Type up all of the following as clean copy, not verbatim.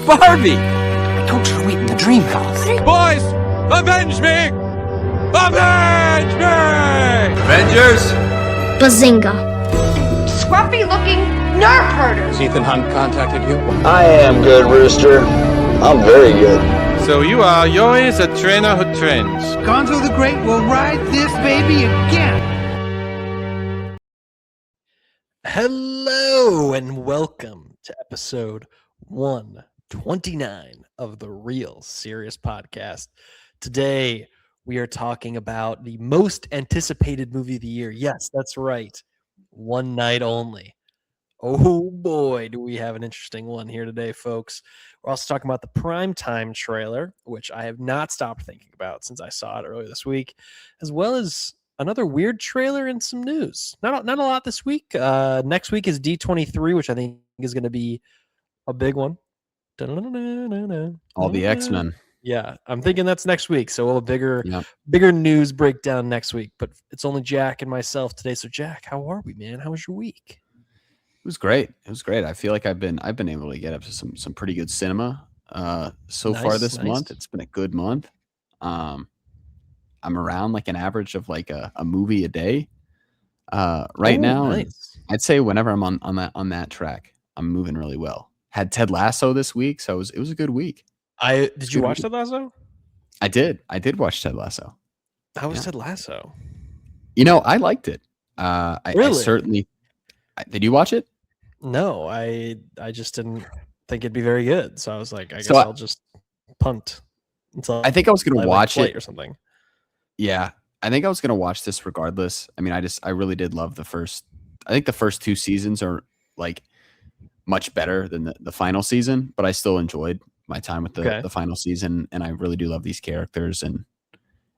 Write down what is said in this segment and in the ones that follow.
Barbie! I told you to wait in the dream house. Boys, avenge me! Avenge me! Avengers! Bazinga. Scruffy-looking nerve herders. Ethan Hunt contacted you? I am good, Rooster. I'm very good. So you are Yoi's a trainer who trains. Gonzo the Great will ride this baby again. Hello and welcome to episode 129 of the Real Serious Podcast. Today we are talking about the most anticipated movie of the year. Yes, that's right. One Night Only. Oh boy, do we have an interesting one here today, folks. We're also talking about the Primetime trailer, which I have not stopped thinking about since I saw it earlier this week, as well as another weird trailer and some news. Not a lot this week. Next week is D23, which I think is going to be a big one. All the X-Men. Yeah, I'm thinking that's next week. So we'll have a bigger news breakdown next week. But it's only Jack and myself today. So Jack, how are we, man? How was your week? It was great. I feel like I've been able to get up to some pretty good cinema so far this month. It's been a good month. I'm around like an average of like a movie a day right now. Nice. I'd say whenever I'm on that track, I'm moving really well. Had Ted Lasso this week, so it was a good week. Did you watch Ted Lasso? I did watch Ted Lasso. How was Ted Lasso? I liked it. Really? I certainly. Did you watch it? No, I just didn't think it'd be very good. So I was like, I guess I'll just punt until I think I was going to watch it or something. Yeah, I think I was going to watch this regardless. I mean, I really did love the first. I think the first two seasons are like much better than the final season, but I still enjoyed my time with the final season, and I really do love these characters, and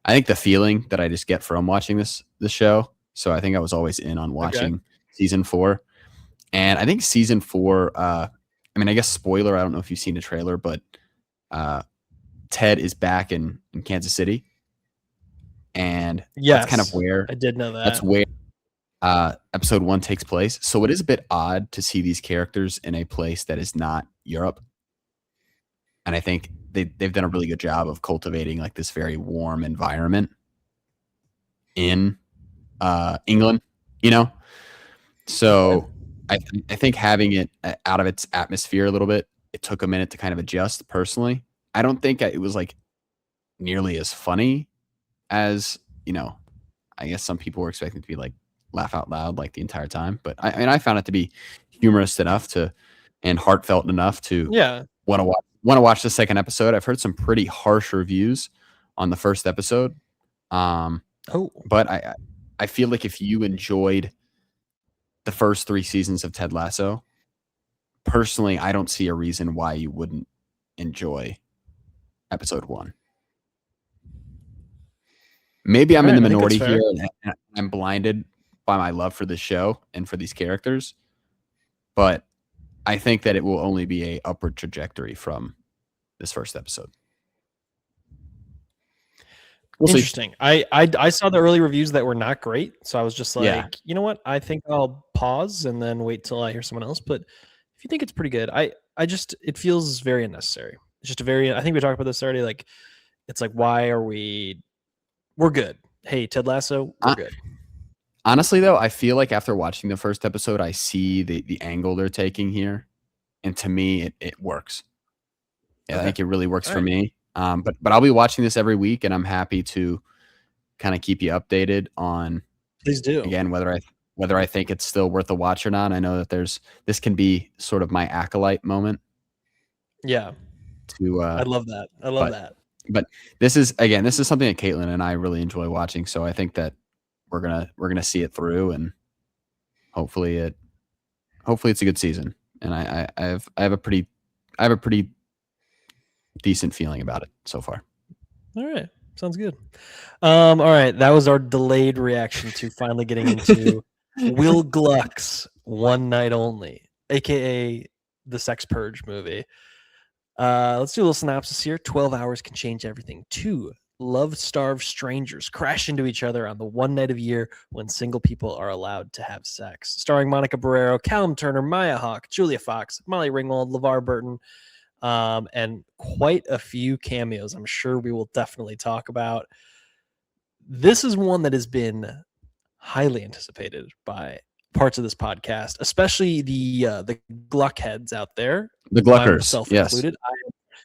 I think the feeling that I just get from watching this show. So I think I was always in on watching season 4. And I think season 4, I mean, I guess spoiler, I don't know if you've seen the trailer, but Ted is back in Kansas City. And that's kind of where I did know that. That's where episode 1 takes place. So it is a bit odd to see these characters in a place that is not Europe. And I think they've done a really good job of cultivating like this very warm environment in England, So I think having it out of its atmosphere a little bit, it took a minute to kind of adjust personally. I don't think it was like nearly as funny as, I guess some people were expecting to be like laugh out loud like the entire time. But I found it to be humorous enough and heartfelt enough to want to watch the second episode. I've heard some pretty harsh reviews on the first episode. But I feel like if you enjoyed the first 3 seasons of Ted Lasso, personally, I don't see a reason why you wouldn't enjoy episode 1. Maybe I'm in the minority here and I'm blinded by my love for this show and for these characters, but I think that it will only be a upward trajectory from this first episode. Interesting. I saw the early reviews that were not great, so I was just like, you know what? I think I'll pause and then wait till I hear someone else. But if you think it's pretty good, it feels very unnecessary. It's just I think we talked about this already. Like, it's like, why are we're good. Hey, Ted Lasso, we're good. Honestly, though, I feel like after watching the first episode, I see the angle they're taking here, and to me, it works. I think it really works for me. But I'll be watching this every week, and I'm happy to kind of keep you updated on. Please do. Again, whether I think it's still worth a watch or not. I know that this can be sort of my acolyte moment. Yeah. I love that. I love that. But this is something that Caitlin and I really enjoy watching. So I think that we're gonna see it through, and hopefully it's a good season. And I have a pretty decent feeling about it so far. All right. Sounds good. All right. That was our delayed reaction to finally getting into Will Gluck's One Night Only, aka the Sex Purge movie. Let's do a little synopsis here. 12 hours can change everything. 2 love-starved strangers crash into each other on the one night of year when single people are allowed to have sex. Starring Monica Barrero, Callum Turner, Maya Hawke, Julia Fox, Molly Ringwald, LeVar Burton, and quite a few cameos. I'm sure we will definitely talk about. This is one that has been highly anticipated by parts of this podcast, especially the Gluck heads out there, The Gluckers, myself yes. included.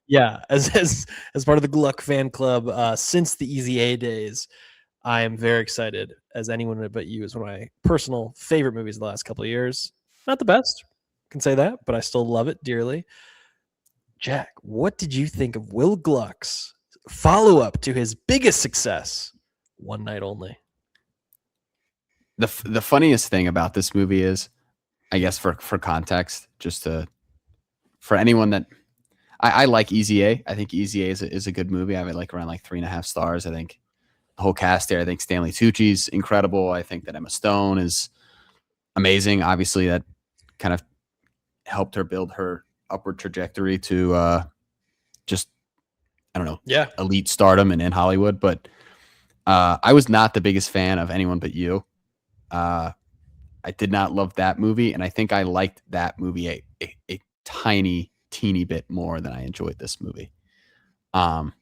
Yeah, as part of the Gluck fan club since the Easy A days, I am very excited. As anyone but you is one of my personal favorite movies of the last couple of years. Not the best, can say that, but I still love it dearly. Jack, what did you think of Will Gluck's follow-up to his biggest success, One Night Only? The funniest thing about this movie is, I guess for context, for anyone that I like Easy A. I think Easy A is a good movie. I would like around like 3.5 stars. I think the whole cast there. I think Stanley Tucci's incredible. I think that Emma Stone is amazing. Obviously, that kind of helped her build her upward trajectory to just, I don't know, elite stardom in Hollywood. But I was not the biggest fan of Anyone But You. I did not love that movie, and I think I liked that movie a teeny bit more than I enjoyed this movie. And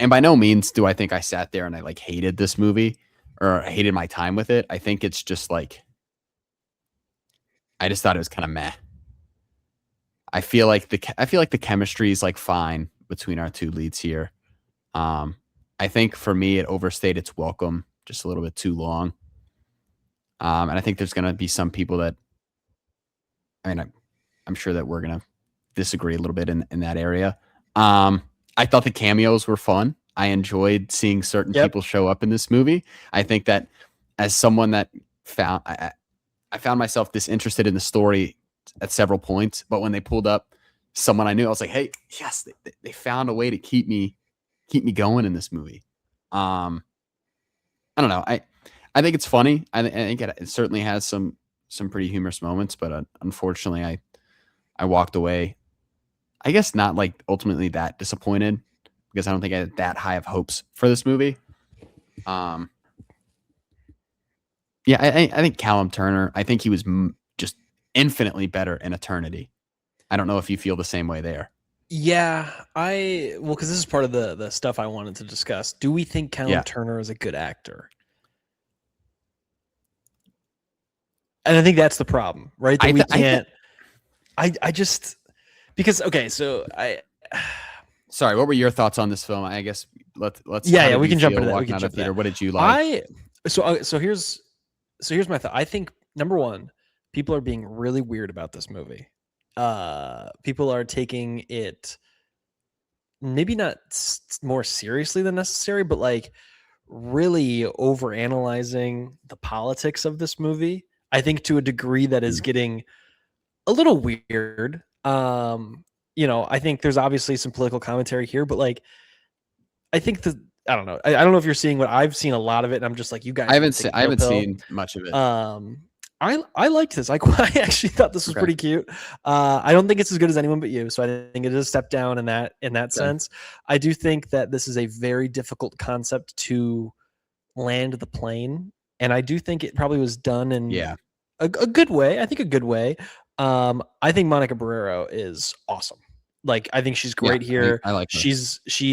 by no means do I think I sat there and I like hated this movie or hated my time with it. I think it's just like, I just thought it was kind of meh. I feel like the chemistry is like fine between our two leads here. I think for me, it overstayed its welcome just a little bit too long. And I think there's going to be some people that, I mean, I'm sure that we're going to disagree a little bit in that area. I thought the cameos were fun. I enjoyed seeing certain people show up in this movie. I think that as someone that I found myself disinterested in the story at several points, but when they pulled up someone I knew, I was like, hey, yes, they found a way to keep me going in this movie. I don't know. I think it's funny. I think it certainly has some pretty humorous moments, but unfortunately I walked away, I guess not like ultimately that disappointed, because I don't think I had that high of hopes for this movie. I think Callum Turner, I think he was just infinitely better in Eternity. I don't know if you feel the same way there. Yeah, because this is part of the stuff I wanted to discuss. Do we think Callum Turner is a good actor? And I think that's the problem, right? That we can't. I just because so Sorry, what were your thoughts on this film? I guess let's we can jump into that. We can jump into that. What did you like? So here's my thought. I think number one, people are being really weird about this movie. People are taking it maybe not more seriously than necessary, but like really overanalyzing the politics of this movie. I think to a degree that is getting a little weird. I think there's obviously some political commentary here, but like, I think I don't know. I don't know if you're seeing what I've seen a lot of it. And I'm just like, you guys. I haven't seen much of it. I liked this. I actually thought this was pretty cute. I don't think it's as good as Anyone But You, so I think it is a step down in that sense. I do think that this is a very difficult concept to land the plane, and I do think it probably was done in a good way. I think a good way. I think Monica Barrero is awesome. Like, I think she's great here. I like her. She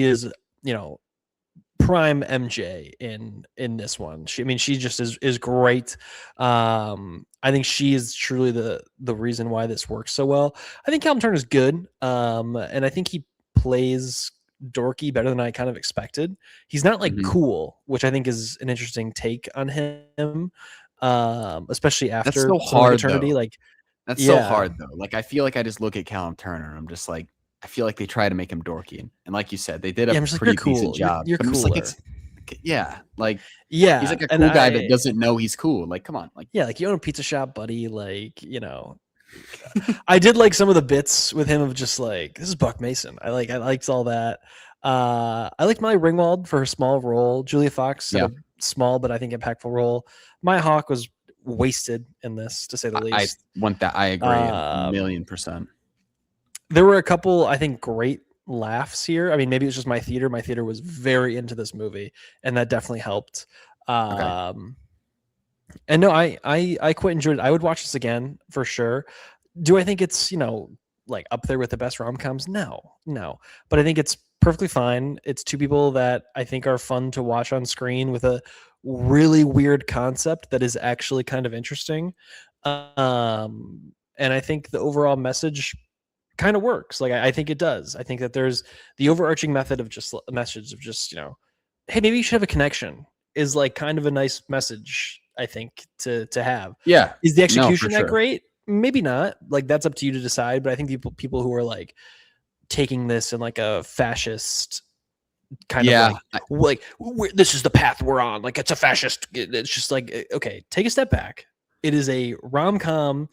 is, prime MJ in this one. She just is great. I think she is truly the reason why this works so well. I think Callum Turner is good. And I think he plays dorky better than I kind of expected. He's not like cool, which I think is an interesting take on him. Especially after That's so hard, Eternity. though. Like, that's so hard though. Like, I feel like I just look at Callum Turner. I'm just like, I feel like they try to make him dorky, and like you said, they did a pretty decent job. You're cooler. He's like a cool guy that doesn't know he's cool. Like, come on, like you own a pizza shop, buddy. Like, I did like some of the bits with him of just like, this is Buck Mason. I liked all that. I liked Molly Ringwald for her small role. Julia Fox had a small but I think impactful role. Maya Hawke was wasted in this, to say the least. I agree 1,000,000%. There were a couple, I think, great laughs here. I mean, maybe it's just my theater. My theater was very into this movie, and that definitely helped. And no, I quite enjoyed it. I would watch this again for sure. Do I think it's like up there with the best rom-coms? No. But I think it's perfectly fine. It's two people that I think are fun to watch on screen with a really weird concept that is actually kind of interesting. And I think the overall message kind of works. Like I think it does. I think that there's the overarching message of just, hey, maybe you should have a connection is like kind of a nice message, I think, to have. Yeah. Is the execution for that sure. great? Maybe not. Like that's up to you to decide. But I think people who are like taking this in like a fascist kind of this is the path we're on. Like it's a fascist. It's just like, okay, take a step back. It is a rom-com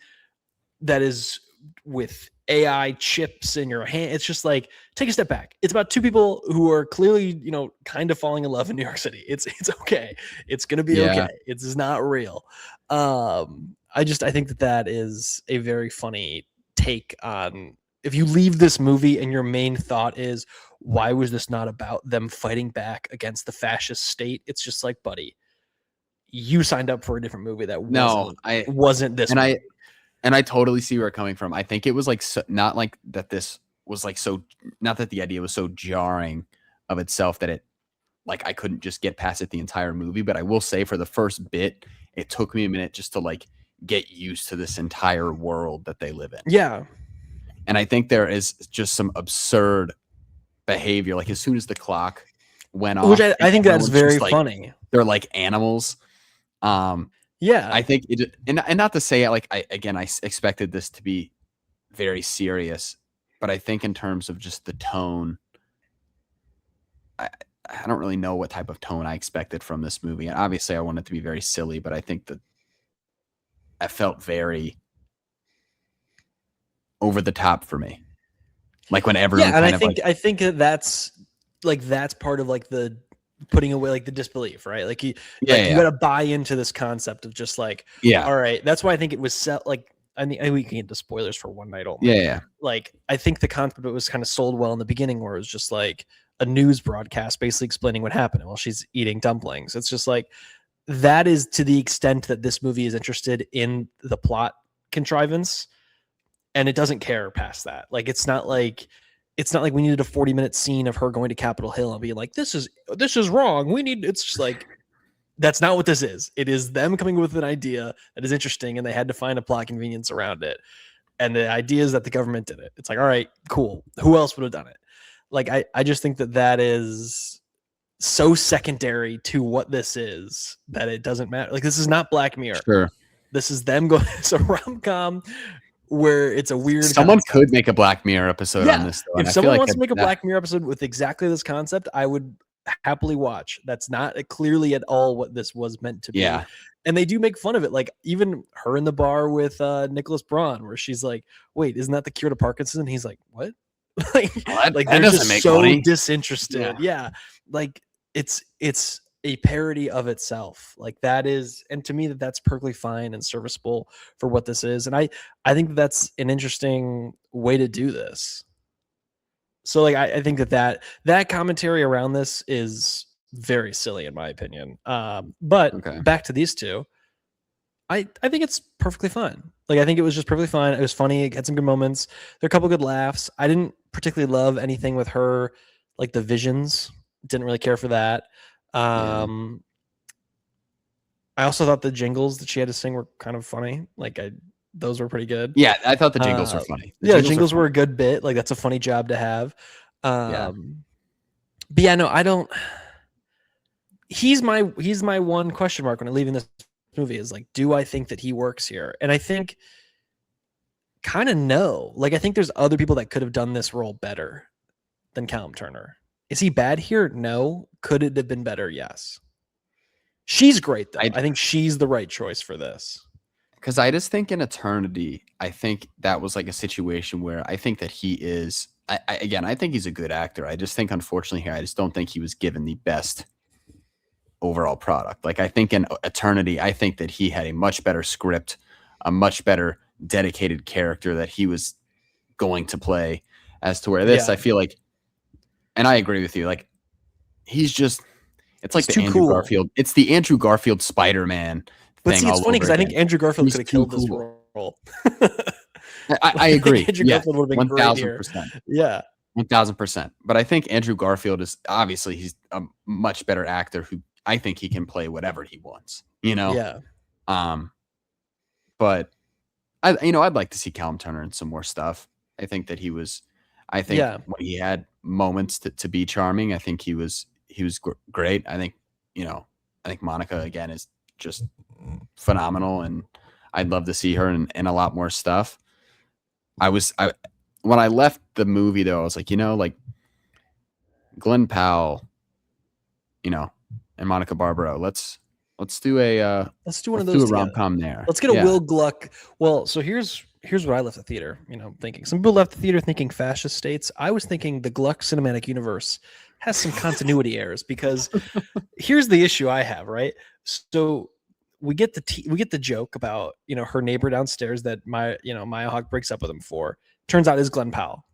that is with AI chips in your hand. It's just like, take a step back. It's about two people who are clearly, kind of falling in love in New York City. It's okay. It's going to be okay. It's not real. I think that is a very funny take on, if you leave this movie and your main thought is, why was this not about them fighting back against the fascist state? It's just like, buddy, you signed up for a different movie that wasn't this movie. And I totally see where it's coming from. I think it was like not like that. This was like not that the idea was so jarring of itself that it like I couldn't just get past it the entire movie. But I will say for the first bit, it took me a minute just to like get used to this entire world that they live in. Yeah. And I think there is just some absurd behavior. Like as soon as the clock went off, which I think that's very funny. They're like animals. Yeah, I think it, and not to say like I expected this to be very serious, but I think in terms of just the tone, I don't really know what type of tone I expected from this movie. And obviously I want it to be very silly, but I think that I felt very over the top for me. Like when everyone I think that's part of like the putting away like the disbelief, right? Like you got to buy into this concept of just like, all right. That's why I think it was set like, I mean, we can get into spoilers for One Night Only. Yeah. Like I think the concept of it was kind of sold well in the beginning, where it was just like a news broadcast basically explaining what happened while she's eating dumplings. It's just like, that is to the extent that this movie is interested in the plot contrivance, and it doesn't care past that. Like it's not like we needed a 40-minute scene of her going to Capitol Hill and being like, this is wrong. It's just like, that's not what this is. It is them coming with an idea that is interesting, and they had to find a plot convenience around it. And the idea is that the government did it. It's like, all right, cool. Who else would have done it? Like, I just think that is so secondary to what this is that it doesn't matter. Like, this is not Black Mirror. Sure. This is them going, it's a rom-com where it's a weird someone concept. Could make a Black Mirror episode on this though, if someone wants to make a Black Mirror episode with exactly this concept, I would happily watch. That's not clearly at all what this was meant to be. And they do make fun of it, like even her in the bar with Nicholas Braun, where she's like, wait, isn't that the cure to Parkinson's? And he's like, what? like they're just so disinterested. Like it's a parody of itself. Like that is, and to me that's perfectly fine and serviceable for what this is. And I think that's an interesting way to do this. So like I think that commentary around this is very silly in my opinion. But back to these two, I think it's perfectly fine. Like I think it was just perfectly fine. It was funny. It had some good moments. There are a couple good laughs. I didn't particularly love anything with her, like the visions. Didn't really care for that. I also thought the jingles that she had to sing were kind of funny. Like those were pretty good. Yeah, I thought the jingles were funny. The jingles were a good bit. Like that's a funny job to have. But yeah, no, I don't. He's my one question mark when I'm leaving this movie is like, do I think that he works here? And I think kind of no. Like I think there's other people that could have done this role better than Callum Turner. Is he bad here? No. Could it have been better? Yes. She's great though. I think she's the right choice for this. Because I just think in Eternity, I think that was like a situation where I think that he is. I think he's a good actor. I just think unfortunately here, I just don't think he was given the best overall product. Like I think in Eternity, I think that he had a much better script, a much better dedicated character that he was going to play. As to where this, I feel like. And I agree with you. Like, it's like the Andrew Garfield. It's the Andrew Garfield Spider-Man. But see, it's funny because I think Andrew Garfield could have killed this role. I agree. Andrew Yeah, Garfield would have been great here. 1000%. Yeah. 1000%. But I think Andrew Garfield is obviously he's a much better actor who I think he can play whatever he wants. Yeah. But I'd like to see Callum Turner in some more stuff. I think that I think when he had moments to be charming, I think he was great. I think Monica again is just phenomenal, and I'd love to see her in a lot more stuff. When I left the movie though, I was like, like Glenn Powell, and Monica Barbaro. Let's do one of those a rom-com there. Let's get a Will Gluck. Well, so here's what I left the theater, thinking. Some people left the theater thinking fascist states. I was thinking the Gluck cinematic universe has some continuity errors, because here's the issue I have, right? So we get the joke about, her neighbor downstairs that Maya Hawke breaks up with him for. Turns out is Glenn Powell.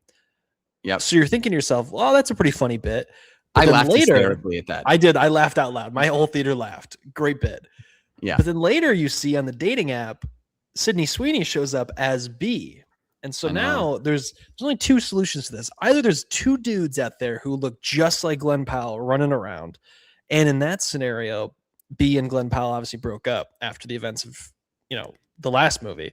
Yeah. So you're thinking to yourself, well, that's a pretty funny bit. But I laughed hysterically at that. I did. I laughed out loud. My whole theater laughed. Great bit. Yeah. But then later you see on the dating app, Sydney Sweeney shows up as B. And so now there's only two solutions to this. Either there's two dudes out there who look just like Glenn Powell running around. And in that scenario, B and Glenn Powell obviously broke up after the events of, the last movie.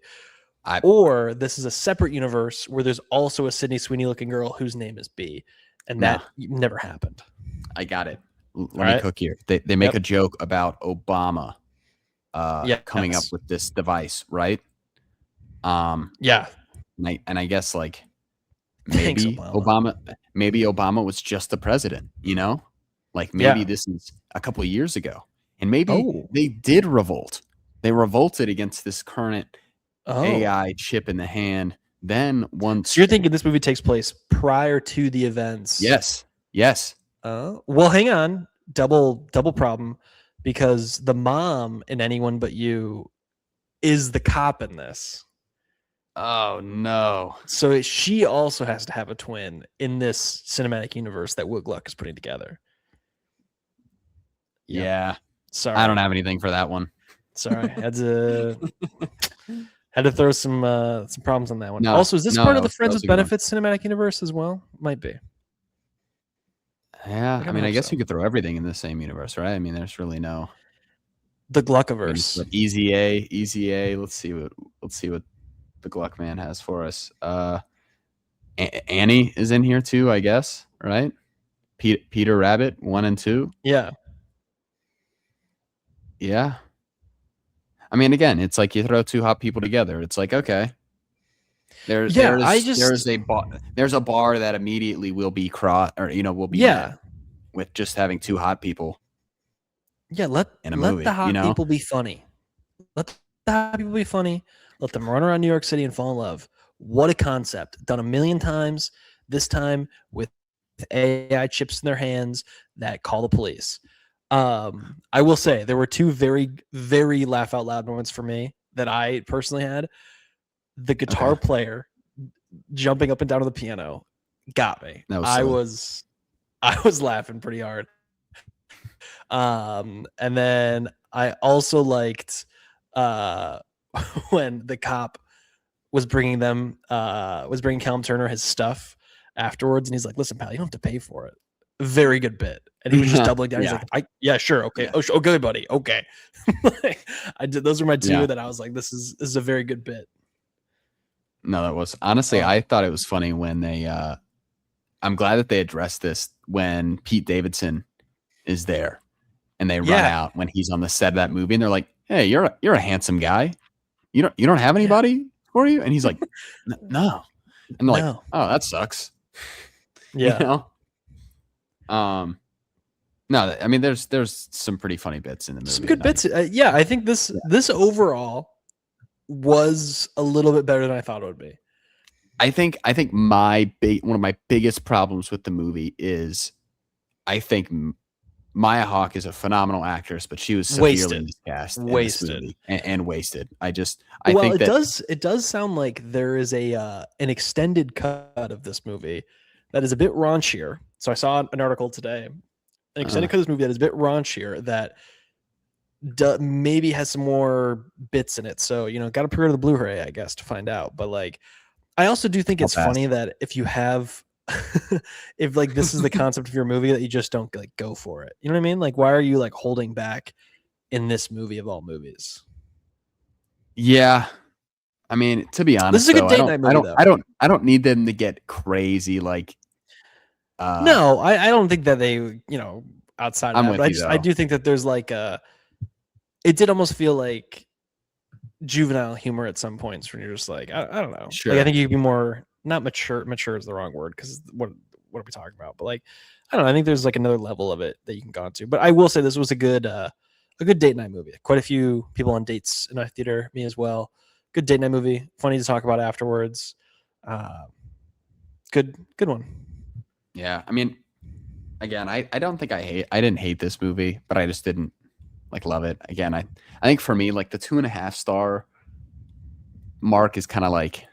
Or this is a separate universe where there's also a Sydney Sweeney looking girl whose name is B. And that never happened. I got it. Let me cook here. They make a joke about Obama coming up with this device, right? Yeah. And I guess like maybe Obama was just the president, like maybe this is a couple of years ago, and maybe they did revolt. They revolted against this current AI chip in the hand. Then once, so you're thinking this movie takes place prior to the events? Yes. Well, hang on. Double problem, because the mom in Anyone But You is the cop in this. Oh no! So she also has to have a twin in this cinematic universe that Will Gluck is putting together. Yeah. Sorry, I don't have anything for that one. Sorry, had to throw some problems on that one. No, also, is this part of the Friends with Benefits cinematic universe as well? Might be. Yeah, I guess you could throw everything in the same universe, right? I mean, there's really no the Gluckiverse. Easy A. Let's see what the Gluck man has for us. Annie is in here too, I guess, right? Peter Rabbit 1 and 2. Yeah. I mean, again, it's like you throw two hot people together. It's like, okay, there's a bar that immediately will be met with just having two hot people. Yeah, let the hot people be funny. Let the hot people be funny. Let them run around New York City and fall in love. What a concept. Done a million times. This time with AI chips in their hands that call the police. I will say there were two very, very laugh out loud moments for me that I personally had. The guitar player jumping up and down on the piano got me. I was laughing pretty hard. And then I also liked when the cop was bringing Callum Turner his stuff afterwards, and he's like, "Listen, pal, you don't have to pay for it." Very good bit, and he was just doubling down. He's like, "Yeah, sure, okay, okay, buddy, okay." I did. Those were my two that I was like, "This is a very good bit." No, that was honestly, I thought it was funny when they. I'm glad that they addressed this when Pete Davidson is there, and they run out when he's on the set of that movie, and they're like, "Hey, you're a handsome guy. You don't have anybody for you?" And he's like, "No," and they're like, "Oh, that sucks." Yeah. No, I mean, there's some pretty funny bits in the movie. Some good bits. I think this overall was a little bit better than I thought it would be. I think one of my biggest problems with the movie is I think Maya Hawke is a phenomenal actress, but she was severely miscast in this movie and wasted. I think it does sound like there is an extended cut of this movie that is a bit raunchier. So I saw an article today, an extended cut of this movie that is a bit raunchier that maybe has some more bits in it. So, got to pre-order the Blu-ray, I guess, to find out. But like, I also do think How it's fast? funny that if you have, if like this is the concept of your movie, that you just don't like go for it. You know what I mean? Like, why are you like holding back in this movie of all movies? Yeah. I mean, to be This honest, is a good though, date night movie, though. I don't need them to get crazy. Like, No, I don't think that they, outside of I'm that, with but you I though. do think that there's like it did almost feel like juvenile humor at some points when you're just like, I don't know. Sure. Like, I think you could be more, not mature. Mature is the wrong word because what are we talking about? But like, I don't know. I think there's like another level of it that you can go into. But I will say this was a good date night movie. Quite a few people on dates in our theater, me as well. Good date night movie. Funny to talk about afterwards. Good one. Yeah. I mean, again, I don't think I didn't hate this movie, but I just didn't like love it. Again, I think for me, like the 2.5 star mark is kind of like,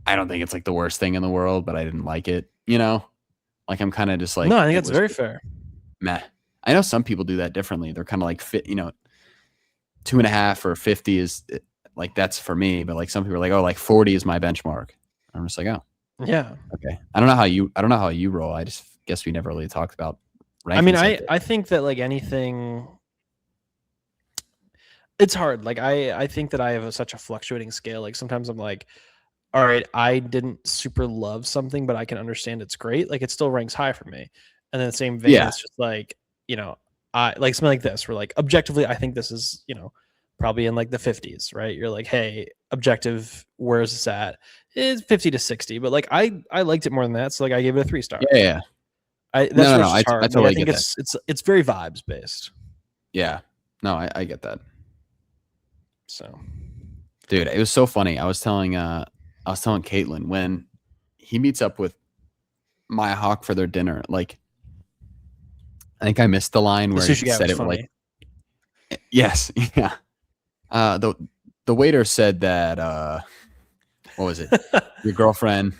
I don't think it's like the worst thing in the world, but I didn't like it. Like I'm kind of just like, No, I think it that's was very fair. meh. I know some people do that differently. They're kind of like 2.5 or 50 is like, that's for me. But like some people are like, oh, like 40 is my benchmark. I'm just like, oh, Yeah. okay. I don't know how you roll. I just guess we never really talked about rankings. I mean, like I think that like anything, it's hard. Like I think that I have such a fluctuating scale. Like sometimes I'm like, all right, I didn't super love something, but I can understand it's great. Like it still ranks high for me. And then the same vein, Yeah. it's just like, I like something like this, where like objectively, I think this is, probably in like the 50s, right? You're like, hey, objective, where is this at? It's 50 to 60, but like I liked it more than that. So like I gave it a 3 star. Yeah. That's No, where no, it's I just hard. Like, totally I think get that. it's very vibes based. Yeah. No, I get that. So Dude, it was so funny. I was telling Caitlin when he meets up with Maya Hawke for their dinner, like I think I missed the line the where he sushi guy said was it funny. like, yes, yeah. The waiter said that what was it? Your girlfriend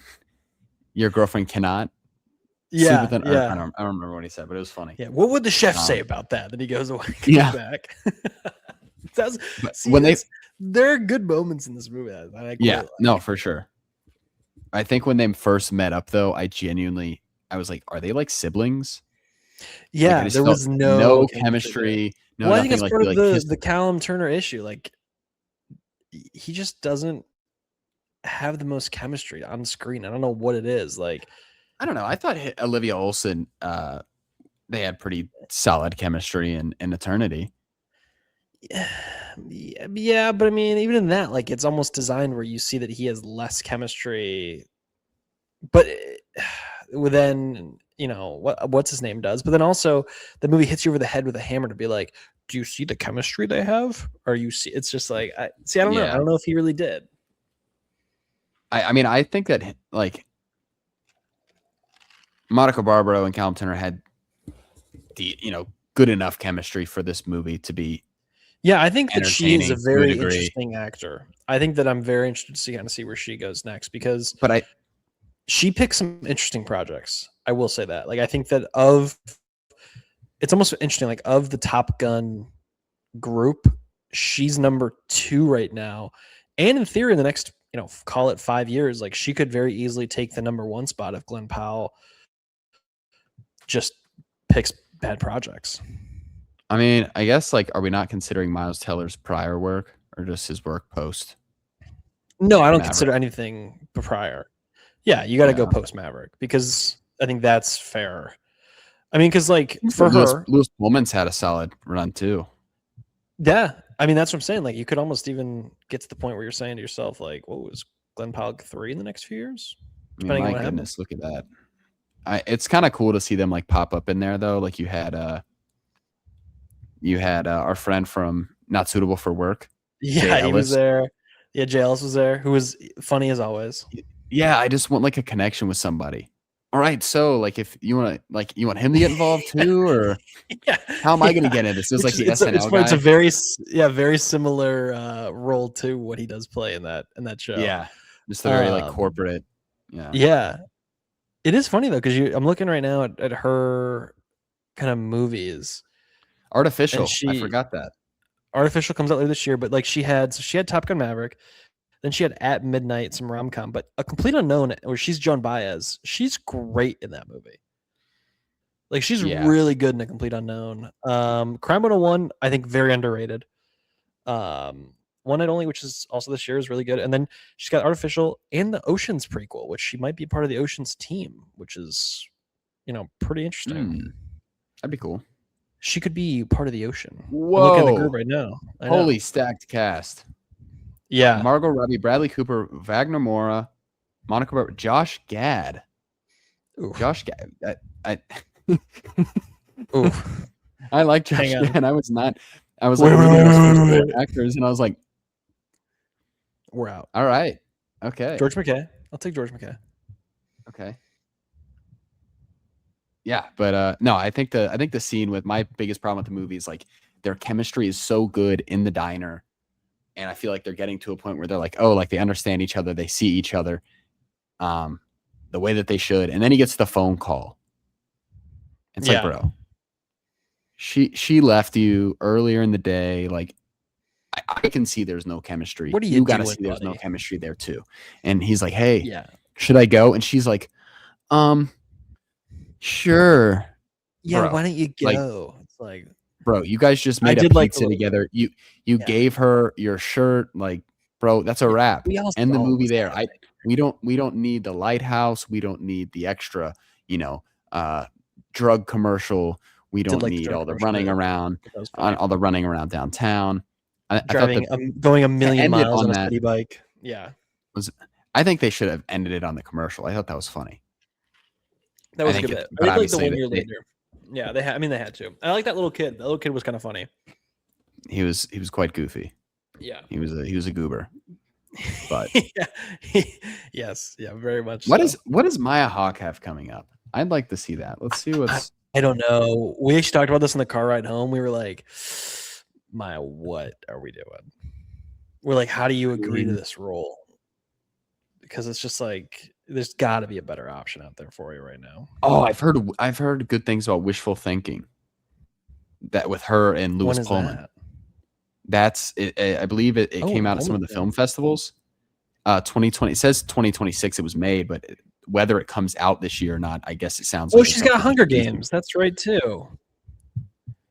cannot sleep with an, or I don't remember what he said, but it was funny. Yeah. What would the chef say about that? Then he goes away, comes Yeah. back. That's, But see, when there are good moments in this movie. I quite yeah, like. no, for sure. I think when they first met up though, I was like, are they like siblings? Yeah, Like, I just there felt was no chemistry. No, well, I think nothing that's like part you, of like kissed. the Callum Turner issue. Like he just doesn't have the most chemistry on screen. I don't know what it is. Like I don't know. I thought Olivia Olson, they had pretty solid chemistry in Eternity. yeah, but I mean, even in that, like it's almost designed where you see that he has less chemistry, but then what's his name does. But then also the movie hits you over the head with a hammer to be like, do you see the chemistry they have? Or you see, it's just like, I don't know. I don't know if he really did. I mean, I think that like Monica Barbaro and Callum Turner had the good enough chemistry for this movie to be. Yeah, I think that she is a entertaining to a very degree. interesting actor. I think that I'm very interested to kind of see where she goes next because But she picks some interesting projects. I will say that. Like I think that it's almost interesting, like of the Top Gun group, she's number 2 right now. And in theory, in the next, call it 5 years, like she could very easily take the number 1 spot if Glenn Powell just picks bad projects. I mean, I guess like, are we not considering Miles Teller's prior work or just his work post? No, I don't Maverick. consider anything prior. Yeah, you got to go post Maverick because I think that's fair. I mean, because like for her, Lewis Pullman's had a solid run too. Yeah, I mean that's what I'm saying. Like you could almost even get to the point where you're saying to yourself, like, "What was Glenn Powell 3 in the next few years?" I mean, my goodness, look at that. It's kind of cool to see them like pop up in there though. Like you had our friend from Not Suitable for Work. Yeah, he was there. Yeah, Jay Ellis was there, who was funny as always. Yeah, I just want like a connection with somebody. All right, so like if you want him to get involved too, or how am I going to get in this? It's like the SNL guy. It's a very similar role to what he does play in that show. Yeah, just a very like corporate. Yeah, it is funny though because I'm looking right now at her kind of movies. Artificial. I forgot that. Artificial comes out later this year, but like she had Top Gun Maverick, Then she had At Midnight, some rom com, but A Complete Unknown, where she's Joan Baez. She's great in that movie. Like she's really good in A Complete Unknown. Crime 101, I think very underrated. One Night Only, which is also this year, is really good. And then she's got Artificial and the Oceans prequel, which she might be part of the Oceans team, which is, pretty interesting. That'd be cool. She could be part of the Ocean. Whoa. I'm looking at the group right now. Holy stacked cast. Yeah. Margot Robbie, Bradley Cooper, Wagner Moura, Monica Barbara, Josh Gad. Oof. Josh Gad. Oof. I like Josh Gad. I was like, actors, and I was like, we're out. All right. Okay. George McKay. I'll take George McKay. Okay. Yeah, but no, I think the scene with my biggest problem with the movie is like their chemistry is so good in the diner, and I feel like they're getting to a point where they're like, oh, like they understand each other, they see each other, the way that they should, and then he gets the phone call. It's like, bro, she left you earlier in the day, like. I can see there's no chemistry. What are you gotta doing, see there's buddy? no chemistry there too. And he's like, hey, should I go? And she's like, sure. Yeah, bro. Why don't you go? It's like, bro, you guys just made a pizza together. You gave her your shirt, like, bro, that's a wrap. End the movie there. We don't need the lighthouse. We don't need the extra, drug commercial. We don't need all the running around, all the running around downtown. Going a million miles on a city bike. Yeah. I think they should have ended it on the commercial. I thought that was funny. That was a good bit. I like the 1 year later. Yeah, they had to. I like that little kid. That little kid was kind of funny. He was quite goofy. Yeah. He was a goober. But yes, yeah, very much. What does Maya Hawke have coming up? I'd like to see that. Let's see what's I don't know. We actually talked about this in the car ride home. We were like, Maya, what are we doing? We're like, how do you agree to this role? Because it's just like there's got to be a better option out there for you right now. Oh, I've heard good things about Wishful Thinking. That with her and Louis Pullman. That's it. I believe it came out at some of the film festivals. 2020. It says 2026. It was made, but whether it comes out this year or not, I guess it sounds. Oh, she's got Hunger Games. That's right too.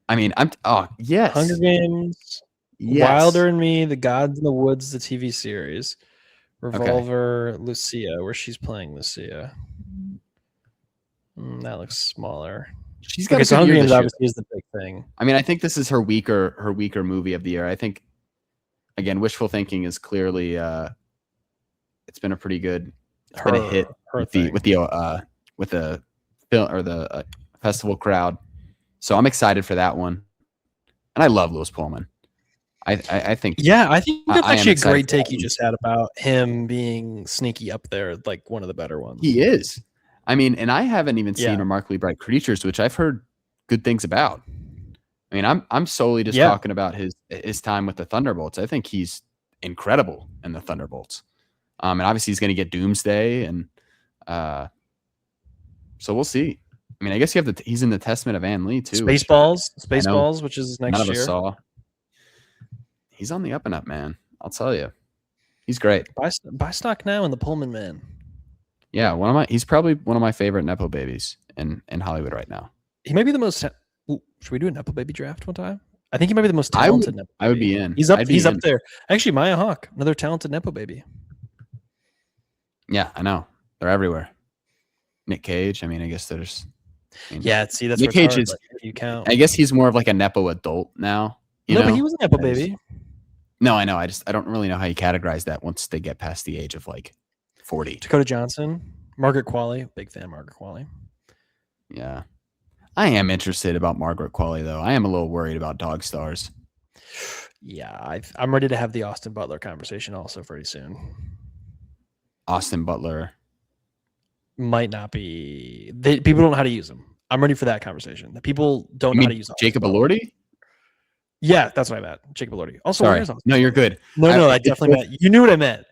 I mean, yes. Hunger Games, Wilder and Me, The Gods in the Woods, the TV series, Revolver, Lucia, where she's playing Lucia. That looks smaller. She's got Hunger Games obviously is the big thing. I mean, I think this is her weaker movie of the year. I think, again, Wishful Thinking is clearly it's been a pretty good. It's been a hit with the film or the festival crowd. So I'm excited for that one, and I love Louis Pullman. I think that's actually a great take you just had about him being sneaky up there, like one of the better ones. He is. I mean, and I haven't even seen Remarkably Bright Creatures, which I've heard good things about. I mean, I'm solely just talking about his time with the Thunderbolts. I think he's incredible in the Thunderbolts, and obviously he's going to get Doomsday, and so we'll see. I mean, I guess he's in the Testament of Ann Lee too. Spaceballs, which is next year. None of us saw. He's on the up and up, man. I'll tell you, he's great. Buy stock now in the Pullman Man. Yeah, he's probably one of my favorite Nepo babies in Hollywood right now. He might be the most. Should we do a Nepo baby draft one time? I think he might be the most talented Nepo baby. I would be in. He's up there. Actually, Maya Hawke, another talented Nepo baby. Yeah, I know. They're everywhere. Nick Cage. I mean, I guess there's. That's Nick Cage is. You count. I guess he's more of like a Nepo adult now. But he was a Nepo baby. No, I know. I don't really know how you categorize that once they get past the age of like 40. Dakota Johnson, Margaret Qualley, big fan of Margaret Qualley. Yeah. I am interested about Margaret Qualley, though. I am a little worried about Dog Stars. Yeah, I'm ready to have the Austin Butler conversation also pretty soon. Austin Butler. Might not be. People don't know how to use him. I'm ready for that conversation. The people don't know how to use Jacob Elordi? Yeah, that's what I meant. Jacob Elordi. Also, sorry. No, you're good. No, I definitely meant. You knew what I meant.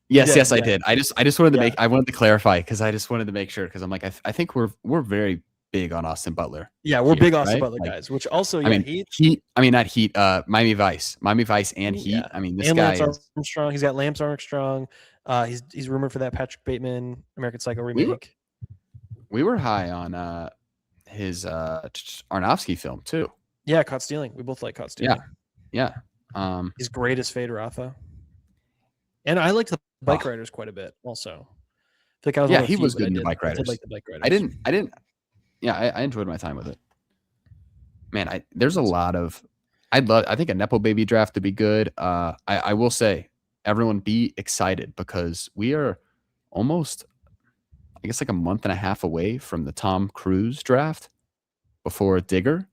Yes, I did. I just wanted to I wanted to clarify because I just wanted to make sure because I'm like I think we're very big on Austin Butler. Yeah, we're here, big Austin right? Butler Like, guys, which also, I mean, Heat. not Heat. Miami Vice and Heat. Yeah. I mean, this And guy Lance is. Armstrong. He's got Lance Armstrong. He's rumored for that Patrick Bateman American Psycho We remake. We were high on his Aronofsky film too. Yeah, Caught Stealing. We both like Caught Stealing. Yeah. He's great as Fade Rafa. And I liked the Bike Riders quite a bit also. I feel like I was one of the he few, was but good in I the Bike I Riders. did like the Bike Riders. I didn't. Yeah, I enjoyed my time with it. Man, there's a lot of. I think a Nepo Baby draft would be good. I will say, everyone be excited because we are almost, I guess, like a month and a half away from the Tom Cruise draft before Digger.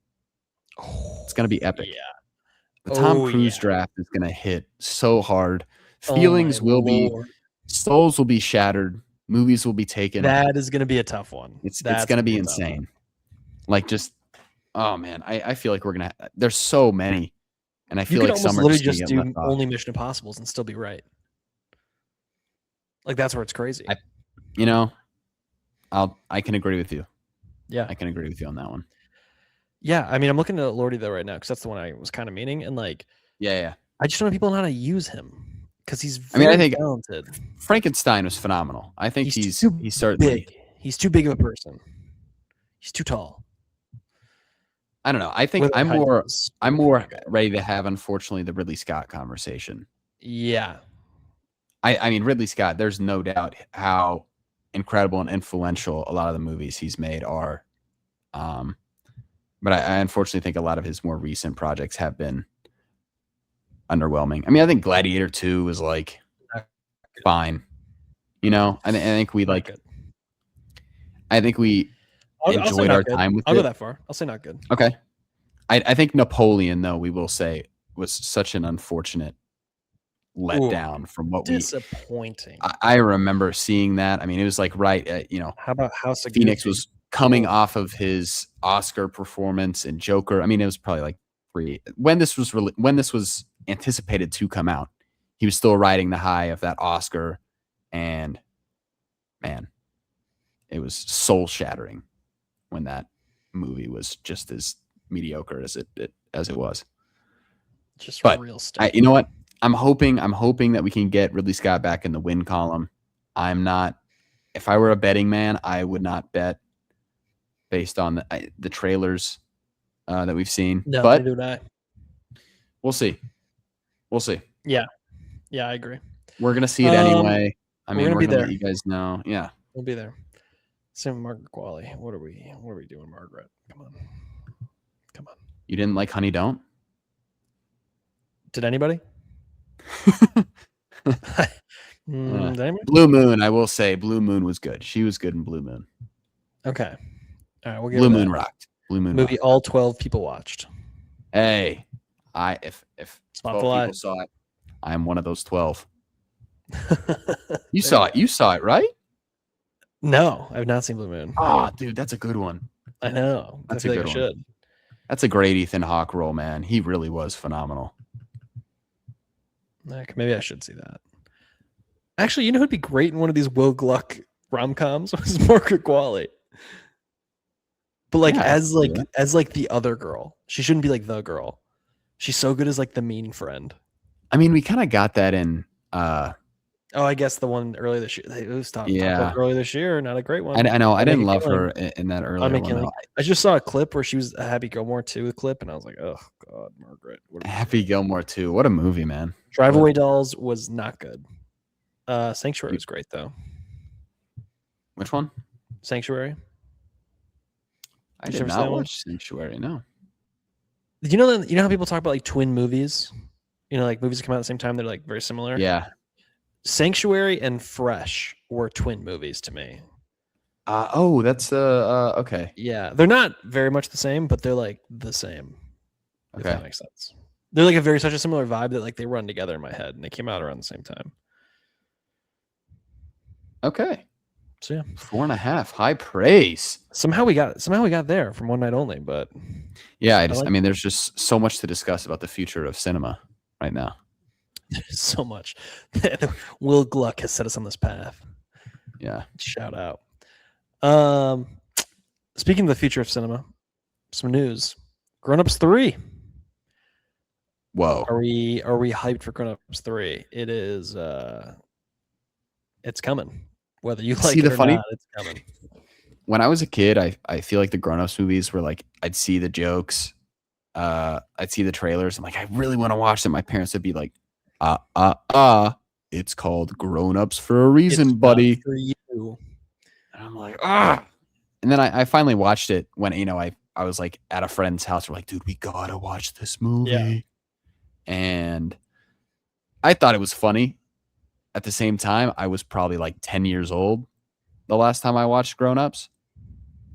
It's gonna be epic. Yeah. The Tom Cruise draft is gonna hit so hard. Feelings will be, souls will be shattered. Movies will be taken. That is going to be a tough one. It's going to be insane. Like, just, oh man, I feel like we're gonna. There's so many, and I feel like some are literally just just do only Mission Impossibles and still be right. Like, that's where it's crazy. I can agree with you. Yeah, I can agree with you on that one. Yeah, I mean, I'm looking at Lordy though right now because that's the one I was kind of meaning, and like, yeah, I just don't know people know how to use him because he's. I think talented. Frankenstein was phenomenal. I think he's certainly big. He's too big of a person. He's too tall. I don't know. I think I'm more ready to have, unfortunately, the Ridley Scott conversation. Yeah. I mean, Ridley Scott, there's no doubt how incredible and influential a lot of the movies he's made are. But I unfortunately think a lot of his more recent projects have been underwhelming. I mean, I think Gladiator 2 was like fine. I think we like. I think we enjoyed our time with it. I'll go that far. I'll say not good. Okay. I think Napoleon, though, we will say, was such an unfortunate letdown from what disappointing. I remember seeing that. I mean, it was like how about House of Phoenix was coming off of his Oscar performance in Joker. I mean, it was probably like when this was anticipated to come out. He was still riding the high of that Oscar, and man, it was soul shattering when that movie was just as mediocre as it was. Just but real stuff. You know what? I'm hoping that we can get Ridley Scott back in the win column. If I were a betting man, I would not bet based on the trailers that we've seen. No, but neither would I. We'll see. Yeah, I agree. We're gonna see it anyway. I mean, we're gonna let you guys know. Yeah, we'll be there. Same with Margaret Qualley. What are we doing, Margaret? Come on. You didn't like Honey Don't? Did anybody? Blue Moon, I will say, Blue Moon was good. She was good in Blue Moon. Okay. All right, we'll get Blue Moon rocked. Blue Moon movie rocked. all 12 people watched. Hey, if 12 people saw it, I am one of those 12. You saw it. You saw it, right? No, I've not seen Blue Moon. Oh, dude, that's a good one. I know. That's a good one. That's a great Ethan Hawke role, man. He really was phenomenal. Maybe I should see that. Actually, you know who'd be great in one of these Will Gluck rom-coms was Margaret Qualley. But like as the other girl. She shouldn't be like the girl. She's so good as like the mean friend. I mean, we kind of got that in I guess the one earlier this year. It was top earlier this year. Not a great one. I know. I didn't love her in that earlier one. I just saw a clip where she was a Happy Gilmore 2 clip, and I was like, oh God, Margaret. Happy Gilmore 2. What a movie, man. Drive Away Dolls was not good. Sanctuary was great though. Which one? Sanctuary. I did not watch Sanctuary. No. You know how people talk about like twin movies? Like movies that come out at the same time, they're like very similar. Yeah. Sanctuary and Fresh were twin movies to me. That's okay. Yeah, they're not very much the same, but they're like the same. Okay, if that makes sense. They're like such a similar vibe that like they run together in my head, and they came out around the same time. Okay, so yeah, 4.5, high praise. Somehow we got there from One Night Only, but yeah, I mean, there's just so much to discuss about the future of cinema right now. So much. Will Gluck has set us on this path. Yeah. Shout out. Speaking of the future of cinema, some news. Grown Ups 3. Whoa. Are we hyped for Grown Ups 3? It is it's coming. Whether you like See, it the or funny- not, it's coming. When I was a kid, I feel like the grown-ups movies were like I'd see the jokes, I'd see the trailers. I'm like, I really want to watch them. My parents would be like, it's called Grown Ups for a reason, It's buddy. not for you. And I'm like, ah. And then I finally watched it when I was like at a friend's house. We're like, dude, we gotta watch this movie. Yeah. And I thought it was funny. At the same time, I was probably like 10 years old the last time I watched Grown Ups.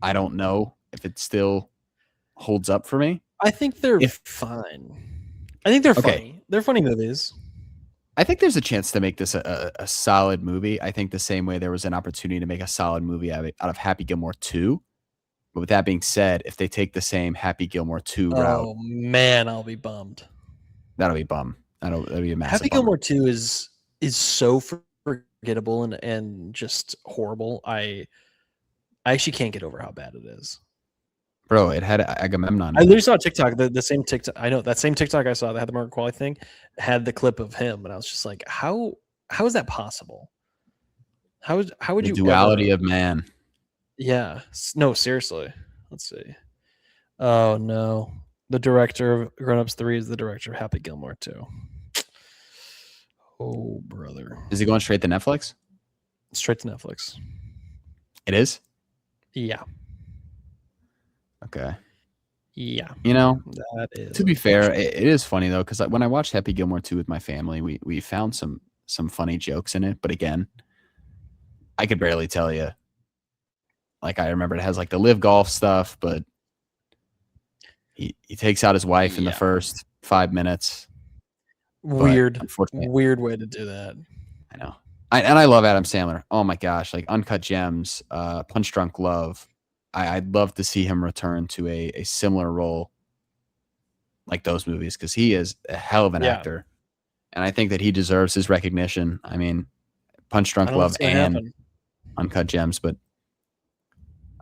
I don't know if it still holds up for me. I think they're fine. I think they're funny. They're funny movies. I think there's a chance to make this a solid movie. I think the same way there was an opportunity to make a solid movie out of Happy Gilmore 2. But with that being said, if they take the same Happy Gilmore 2 route, Oh man, I'll be bummed. that'll be bum. That'll be a massive Happy bummer. Gilmore 2 is so forgettable and just horrible. I actually can't get over how bad it is. Bro, it had Agamemnon. I literally saw a TikTok, the same TikTok. I know that same TikTok I saw that had the Margaret Qualley thing had the clip of him, and I was just like, how is that possible? How would the you duality ever... of man. Yeah, no, seriously. Let's see. Oh no, the director of Grown Ups 3 is the director of Happy Gilmore 2. Oh brother, Is it going straight to Netflix? straight to Netflix. It is? Yeah, Okay. yeah. You know, That is to be fair, it is funny though, because when I watched Happy Gilmore 2 with my family, we found some funny jokes in it. But again, I could barely tell you. Like, I remember it has like the live golf stuff, but he takes out his wife in the first 5 minutes. weird, Unfortunately, weird way to do that. I know. And I love Adam Sandler. Oh my gosh, like Uncut Gems, Punch Drunk Love. I'd love to see him return to a similar role like those movies, because he is a hell of an actor. And I think that he deserves his recognition. I mean, Punch Drunk Love and Uncut Gems, but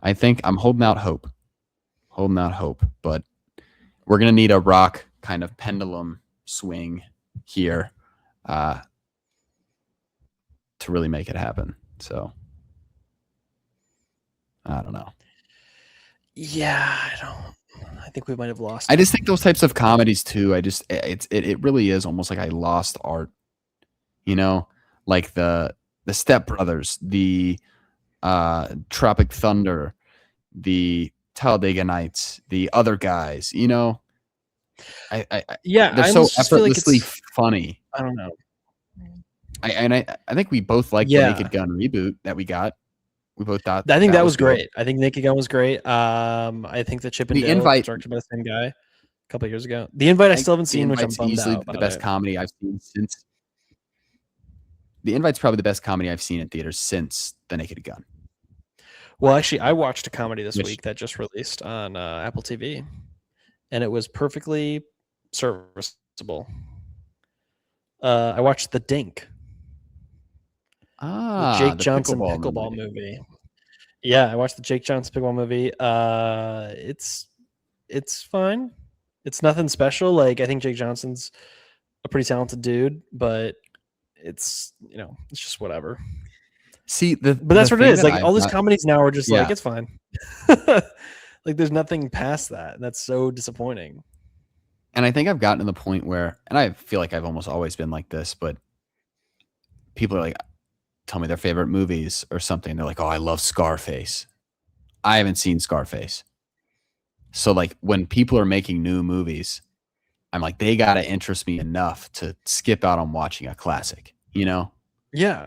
I think I'm holding out hope. But we're going to need a Rock kind of pendulum swing here to really make it happen. So I don't know. Yeah, I think we might have lost. I just think those types of comedies too. It really is almost like I lost art. You know, like the Step Brothers, the Tropic Thunder, the Talladega Nights, the Other Guys. You know, they're so effortlessly funny. I don't know. I think we both liked the Naked Gun reboot that we got. We both thought. I think that was great. I think Naked Gun was great. I think the Chip and Dale was directed by the same guy a couple of years ago. The Invite I still haven't seen, which I'm bummed out. The best comedy I've seen since. The Invite's probably the best comedy I've seen in theaters since The Naked Gun. Well, actually, I watched a comedy this week that just released on Apple TV, and it was perfectly serviceable. I watched The Dink. The Jake Johnson pickleball movie. Yeah, I watched the Jake Johnson pickleball movie. It's fine. It's nothing special. Like, I think Jake Johnson's a pretty talented dude, but it's it's just whatever. See, but that's what it is. Like, all these comedies now are just like, it's fine. Like, there's nothing past that. That's so disappointing. And I think I've gotten to the point where, and I feel like I've almost always been like this, but people are like, tell me their favorite movies or something. They're like, oh, I love Scarface. I haven't seen Scarface. So like when people are making new movies, I'm like, they got to interest me enough to skip out on watching a classic, you know? Yeah.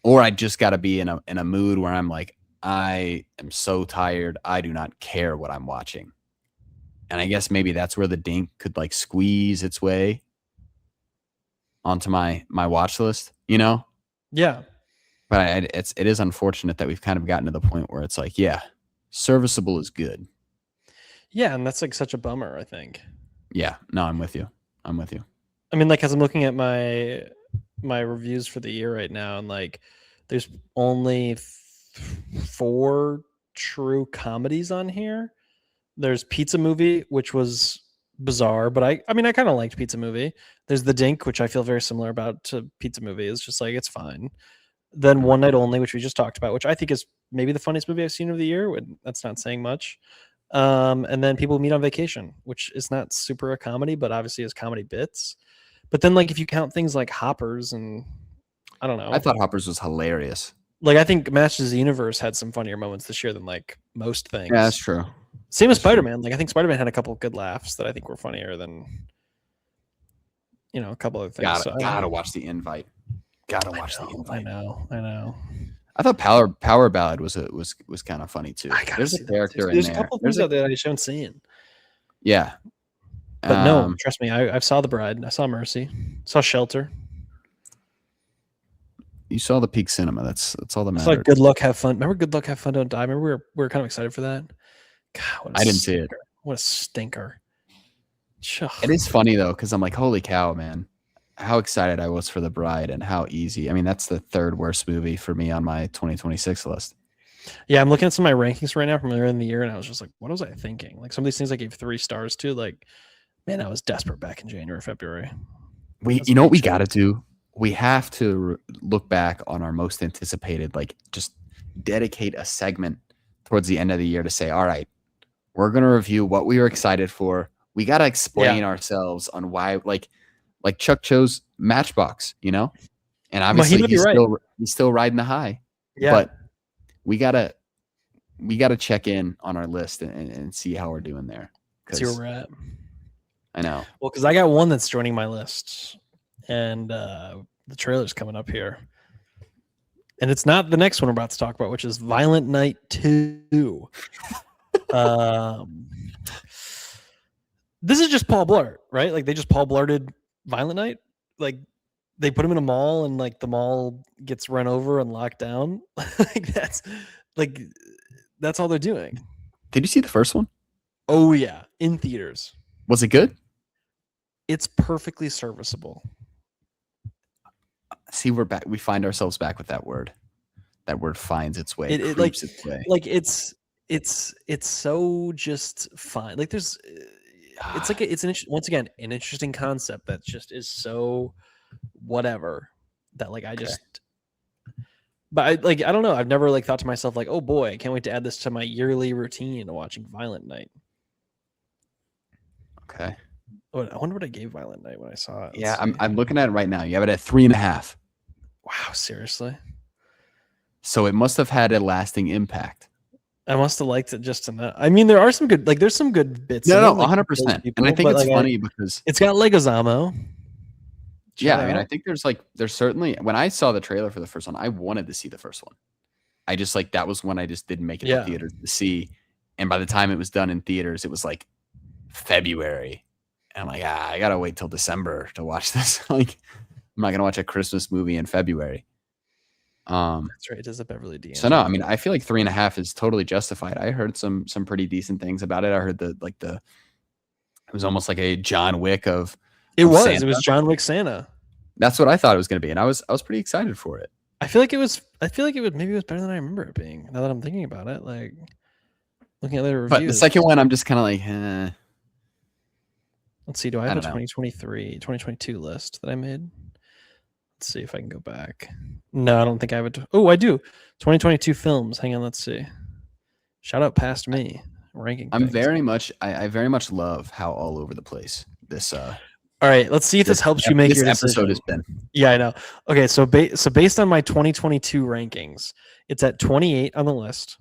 Or I just got to be in a mood where I'm like, I am so tired. I do not care what I'm watching. And I guess maybe that's where The Dink could like squeeze its way onto my watch list, you know? Yeah. But it is unfortunate that we've kind of gotten to the point where it's like, yeah, serviceable is good. Yeah, and that's like such a bummer, I think. Yeah, no, I'm with you. I mean, like, as I'm looking at my reviews for the year right now, and like, there's only 4 true comedies on here. There's Pizza Movie, which was bizarre, but I mean, I kind of liked Pizza Movie. There's The Dink, which I feel very similar about to Pizza Movie. It's just like, it's fine. Then One Night Only, which we just talked about, which I think is maybe the funniest movie I've seen of the year. That's not saying much. And then People Meet on Vacation, which is not super a comedy, but obviously has comedy bits. But then, like, if you count things like Hoppers and I don't know. I thought Hoppers was hilarious. Like, I think Masters of the Universe had some funnier moments this year than like most things. Yeah, that's true. Same with Spider-Man. Like, I think Spider-Man had a couple of good laughs that I think were funnier than, a couple of things. Gotta watch The Invite. Gotta watch The Invite. I know. I thought Power Ballad was kind of funny too. There's a character in there. There's a couple things out there that I just haven't seen. Yeah. But no, trust me, I saw The Bride. I saw Mercy. Saw Shelter. You saw the peak cinema. That's all that I matters. saw Good Luck, Have Fun. Remember Good Luck, Have Fun, Don't Die? Remember we were kind of excited for that? God, I didn't see it. What a stinker. It is funny though, because I'm like, holy cow, man. How excited I was for The Bride and how easy. I mean, that's the third worst movie for me on my 2026 list. Yeah, I'm looking at some of my rankings right now from earlier in the year, and I was just like, what was I thinking? Like, some of these things I gave 3 stars to, like, man, I was desperate back in January, February. You know what we got to do? We have to look back on our most anticipated, like, just dedicate a segment towards the end of the year to say, all right, we're going to review what we were excited for. We got to explain ourselves on why, like Chuck chose Matchbox, and obviously he's still riding the high. Yeah. But we gotta check in on our list and see how we're doing there. See where we're at. I know. Well, because I got one that's joining my list, and the trailer's coming up here. And it's not the next one we're about to talk about, which is Violent Night 2. This is just Paul Blart, right? Like, they just Paul Blarted Violent Night. Like, they put him in a mall, and like the mall gets run over and locked down. That's all they're doing. Did you see the first one? Oh yeah, in theaters. Was it good? It's perfectly serviceable. See, we're back. We find ourselves back with that word. That word finds its way. Its way. Like it's so just fine. Like there's, once again an interesting concept that just is so whatever that like but I don't know. I've never like thought to myself like, oh boy, I can't wait to add this to my yearly routine of watching Violent Night. Okay. I wonder what I gave Violent Night when I saw it. I'm looking at it right now. You have it at 3.5. Wow, seriously? So it must have had a lasting impact. I must have liked it just enough. I mean, there are some good, like, there's some good bits. No, 100%. And I think it's funny because it's got Leguizamo. Yeah, I mean, I think there's certainly, when I saw the trailer for the first one, I wanted to see the first one. I just that was when I just didn't make it to theaters to see. And by the time it was done in theaters, it was like February. And I'm like, I gotta wait till December to watch this. Like, I'm not gonna watch a Christmas movie in February. That's right. It is a Beverly D. So no, I mean, I feel like 3.5 is totally justified. I heard some pretty decent things about it. I heard it was almost like a John Wick of. It was John Wick Santa. That's what I thought it was going to be, and I was pretty excited for it. I feel like it was maybe it was better than I remember it being. Now that I'm thinking about it, like looking at the reviews. But the second one, I'm just kind of like, Let's see. Do I have a 2022 list that I made? Let's see if I can go back. No, I don't think I have it. Oh, I do. 2022 films. Hang on. Let's see. Shout out past me ranking. I very much love how all over the place this. All right, let's see if this helps you make your episode decision. has been. Yeah, I know. Okay, so based on my 2022 rankings, it's at 28 on the list.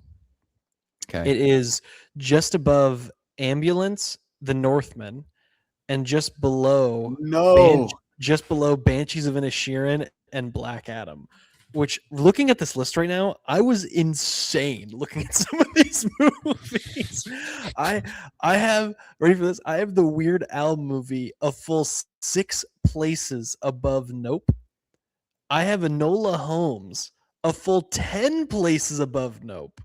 Okay. It is just above Ambulance, The Northman, and just below Banshees of Inisherin and Black Adam. Which, looking at this list right now, I was insane looking at some of these movies. I have, ready for this? I have the Weird Al movie a full 6 places above Nope. I have Enola Holmes a full 10 places above Nope.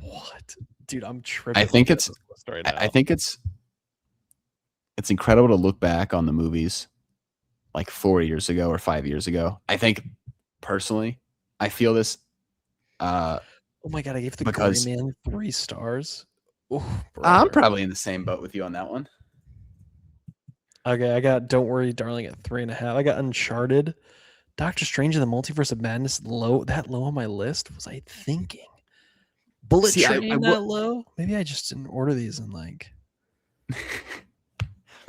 What? Dude, I'm tripping. I think it's incredible to look back on the movies like 4 years ago or 5 years ago. I think personally, I feel this. Well, Oh my god, I gave the Because- Gray Man 3 stars. Oh, I'm brother. probably in the same boat with you on that one. Okay, I got Don't Worry, Darling at 3.5. I got Uncharted. Doctor Strange and the Multiverse of Madness low on my list. What was I thinking? Bullet See, Train that low? Maybe I just didn't order these in like.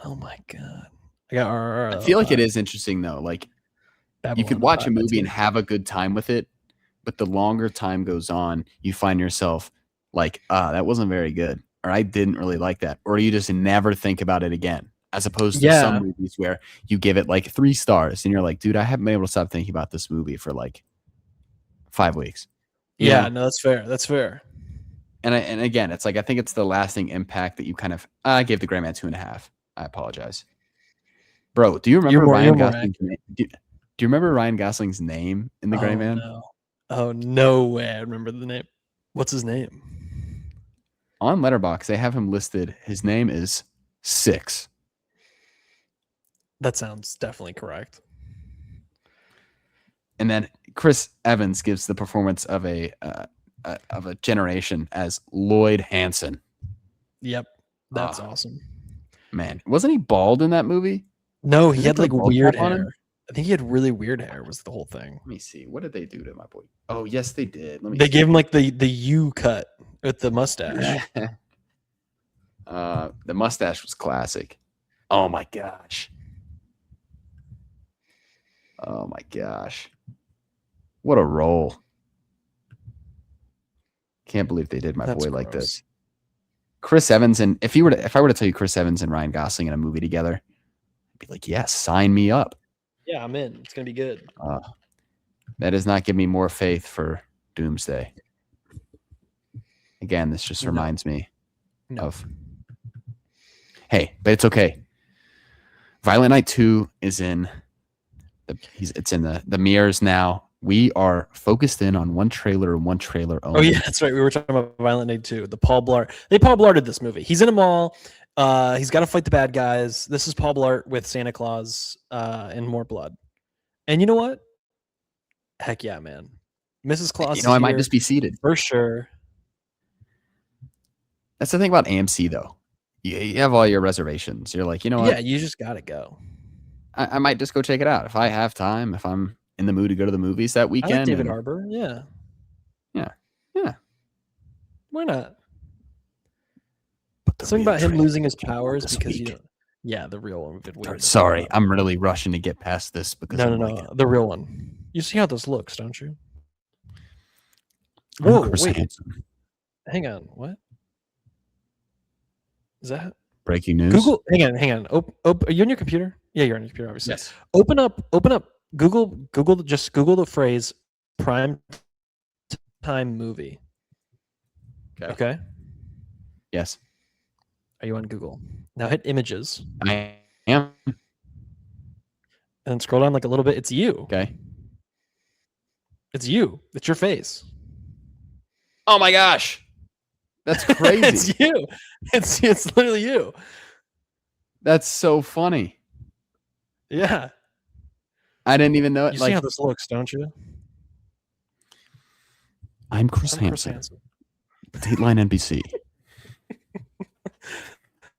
Oh my god! I got RRR. I feel like it is interesting though. Like you could watch a movie and have a good time with it, but the longer time goes on, you find yourself like, that wasn't very good, or I didn't really like that, or you just never think about it again. As opposed to some movies where you give it like 3 stars and you're like, dude, I haven't been able to stop thinking about this movie for like 5 weeks. Yeah, no, that's fair. That's fair. And again, it's like I think it's the lasting impact that you kind of. I gave the Gray Man 2.5. I apologize, bro. Do you remember Ryan Gosling's name? Do you remember Ryan Gosling's name in the Gray Man? No. Oh no way! I remember the name. What's his name? On Letterboxd, they have him listed. His name is 6. That sounds definitely correct. And then Chris Evans gives the performance of a generation as Lloyd Hansen. Yep, that's awesome. Man, wasn't he bald in that movie? No, he had there like a bald weird cap on him? hair. I think he had really weird hair. Was the whole thing? Let me see. What did they do to my boy? Oh, yes, they did. Let me They see. gave him like the U cut with the mustache. The mustache was classic. Oh my gosh. Oh my gosh. What a role. Can't believe they did my That's boy like gross. this. Chris Evans, and if I were to tell you Chris Evans and Ryan Gosling in a movie together, I'd be like, yes, sign me up. Yeah, I'm in. It's gonna be good. That does not give me more faith for Doomsday. Again, this just reminds me of. Hey, but it's okay. Violent Night 2 is in. It's in the mirrors now. We are focused in on one trailer and one trailer only. Oh yeah, that's right. We were talking about Violent Night 2. The Paul Blart. They Paul Blarted this movie. He's in a mall. He's got to fight the bad guys. This is Paul Blart with Santa Claus and more blood. And you know what? Heck yeah, man. Mrs. Claus. I might just be seated for sure. That's the thing about AMC though. You have all your reservations. You're like, you know what? Yeah, you just gotta go. I might just go check it out if I have time. If I'm in the mood to go to the movies that weekend. I like David Harbour. Yeah. Why not? Something about him losing his powers because the real one would be weird. Sorry, I'm really rushing to get past this because no, the real one. You see how this looks, don't you? I'm Whoa, Chris wait. Hansen. Hang on. What? Is that Breaking news? Google? Hang on. Are you on your computer? Yeah, you're on your computer, obviously. Yes. Open up. Google. Just Google the phrase "prime time movie." Okay. Yes. Are you on Google? Now hit images I am. and scroll down like a little bit. It's you. Okay. It's you. It's your face. Oh my gosh. That's crazy. It's you. It's literally you. That's so funny. Yeah. I didn't even know it. You see how this looks, don't you? I'm Chris Hansen. Dateline NBC.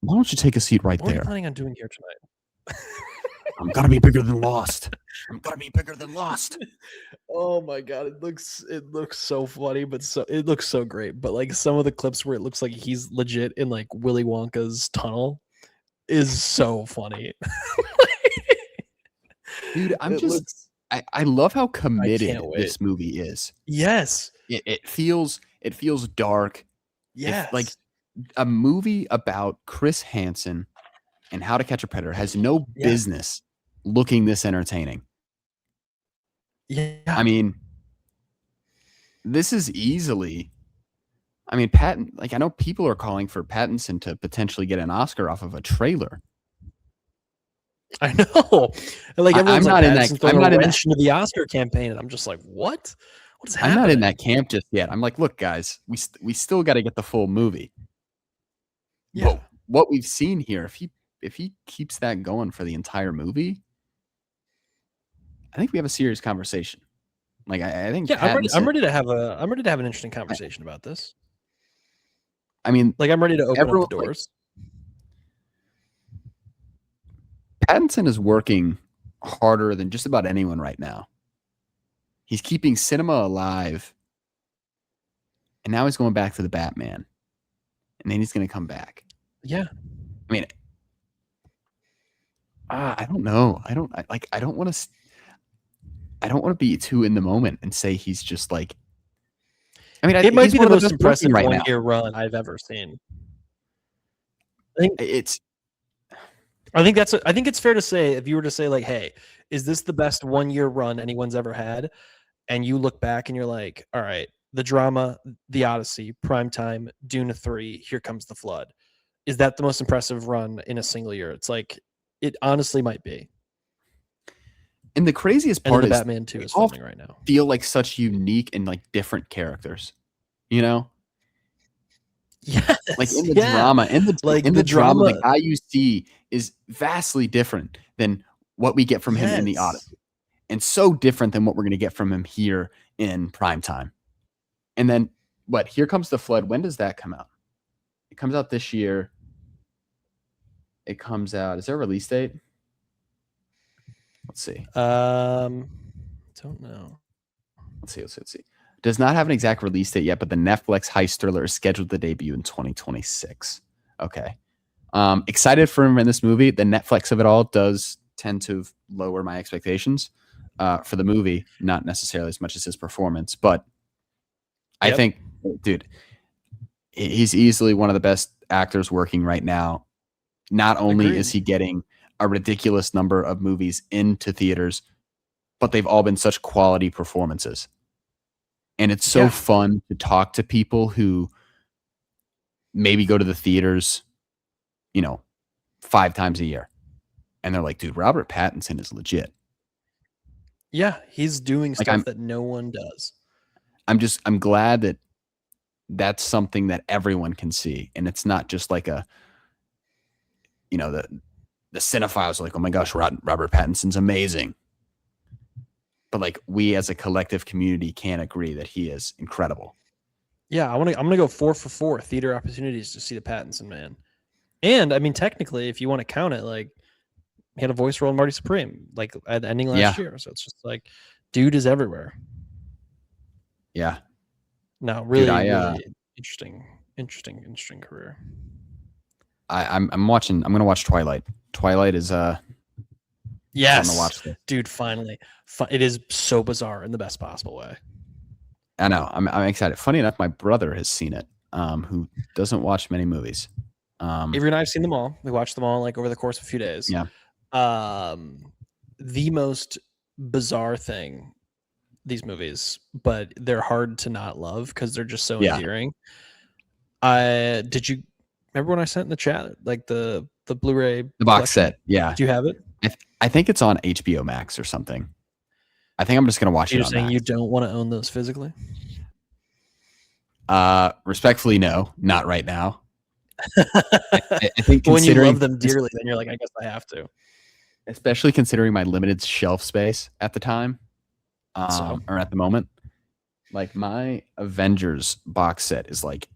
Why don't you take a seat right What are you there? planning on doing here tonight? I'm gonna be bigger than Lost. I'm gonna be bigger than Lost. Oh my god, it looks so funny, but it looks so great. But like some of the clips where it looks like he's legit in like Willy Wonka's tunnel is so funny. Dude, I love how committed this movie is. Yes. It feels dark. Yes. Like a movie about Chris Hansen and How to Catch a Predator has no business looking this entertaining. Yeah. I mean, this is easily. I mean, like I know people are calling for Pattinson to potentially get an Oscar off of a trailer. I know. Like everyone's I'm not in that. I'm not in that. Into the Oscar campaign, and I'm just like, what? What's happening? I'm not in that camp just yet. I'm like, look, guys, we still got to get the full movie. Yeah. But what we've seen here, if he keeps that going for the entire movie, I think we have a serious conversation. Like I think Yeah, Pattinson, I'm ready to have an interesting conversation about this. I mean, Like I'm ready to open up everyone, the doors. Pattinson is working harder than just about anyone right now. He's keeping cinema alive. And now he's going back to the Batman. And then he's going to come back. Yeah. I mean, I don't know. I don't want to be too in the moment and say he's just like, I mean, It might be the most best impressive working right now. one-year run I've ever seen. I think it's fair to say, if you were to say like, hey, is this the best 1-year run anyone's ever had? And you look back and you're like, all right, the drama, The Odyssey, Primetime, Dune 3, Here Comes the Flood. Is that the most impressive run in a single year? It's like, it honestly might be. And the craziest And part then the is Batman 2 is all filming right now. feel like such unique and like different characters, you know? Yes, Like in the drama, the drama, the guy you see is vastly different than what we get from him in the Odyssey, and so different than what we're going to get from him here in Primetime. And then what? Here Comes the Flood. When does that come out? It comes out this year. It comes out. Is there a release date? Let's see. Don't know. Let's see. Does not have an exact release date yet, but the Netflix heist thriller is scheduled to debut in 2026. Okay. Excited for him in this movie. The Netflix of it all does tend to lower my expectations for the movie, not necessarily as much as his performance, but I think, dude, he's easily one of the best actors working right now. Not only is he getting a ridiculous number of movies into theaters, but they've all been such quality performances. And it's so fun to talk to people who maybe go to the theaters, 5 times a year. And they're like, dude, Robert Pattinson is legit. Yeah, he's doing stuff that no one does. I'm glad that that's something that everyone can see. And it's not just like the cinephiles are like, oh my gosh, Robert Pattinson's amazing. But like we as a collective community can agree that he is incredible. Yeah, I'm gonna go 4 for 4 theater opportunities to see the Pattinson Man. And I mean, technically, if you want to count it, like he had a voice role in Marty Supreme, like at the ending last year. So it's just like, dude is everywhere. Yeah. No, really, really interesting career. I'm gonna watch Twilight. Twilight is yes, on the watch list. Dude, finally. It is so bizarre in the best possible way. I know. I'm excited. Funny enough, my brother has seen it, who doesn't watch many movies. Avery and I have seen them all. We watched them all like over the course of a few days. Yeah. The most bizarre thing, these movies, but they're hard to not love because they're just so endearing. Did you remember when I sent in the chat like the Blu-ray, the box set? Yeah. Do you have it? I think it's on HBO Max or something. I think I'm just gonna watch it. You're saying you don't want to own those physically? Respectfully, no, not right now. I think when you love them dearly, then you're like, I guess I have to. Especially considering my limited shelf space at the time, or at the moment. Like my Avengers box set is like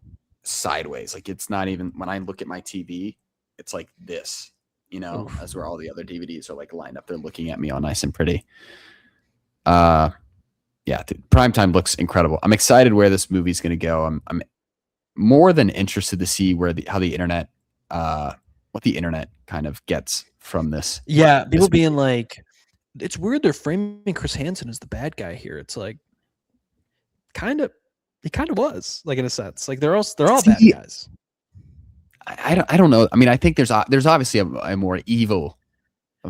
sideways. Like it's not even, when I look at my TV, it's like this, as where all the other DVDs are like lined up. They're looking at me all nice and pretty. Yeah, dude, Primetime looks incredible. I'm excited where this movie's going to go. I'm more than interested to see what the internet kind of gets from this. Yeah, people being like, it's weird they're framing Chris Hansen as the bad guy here. It's like, he kind of was, like, in a sense. Like they're all bad guys. I don't know. I mean, I think there's obviously a more evil.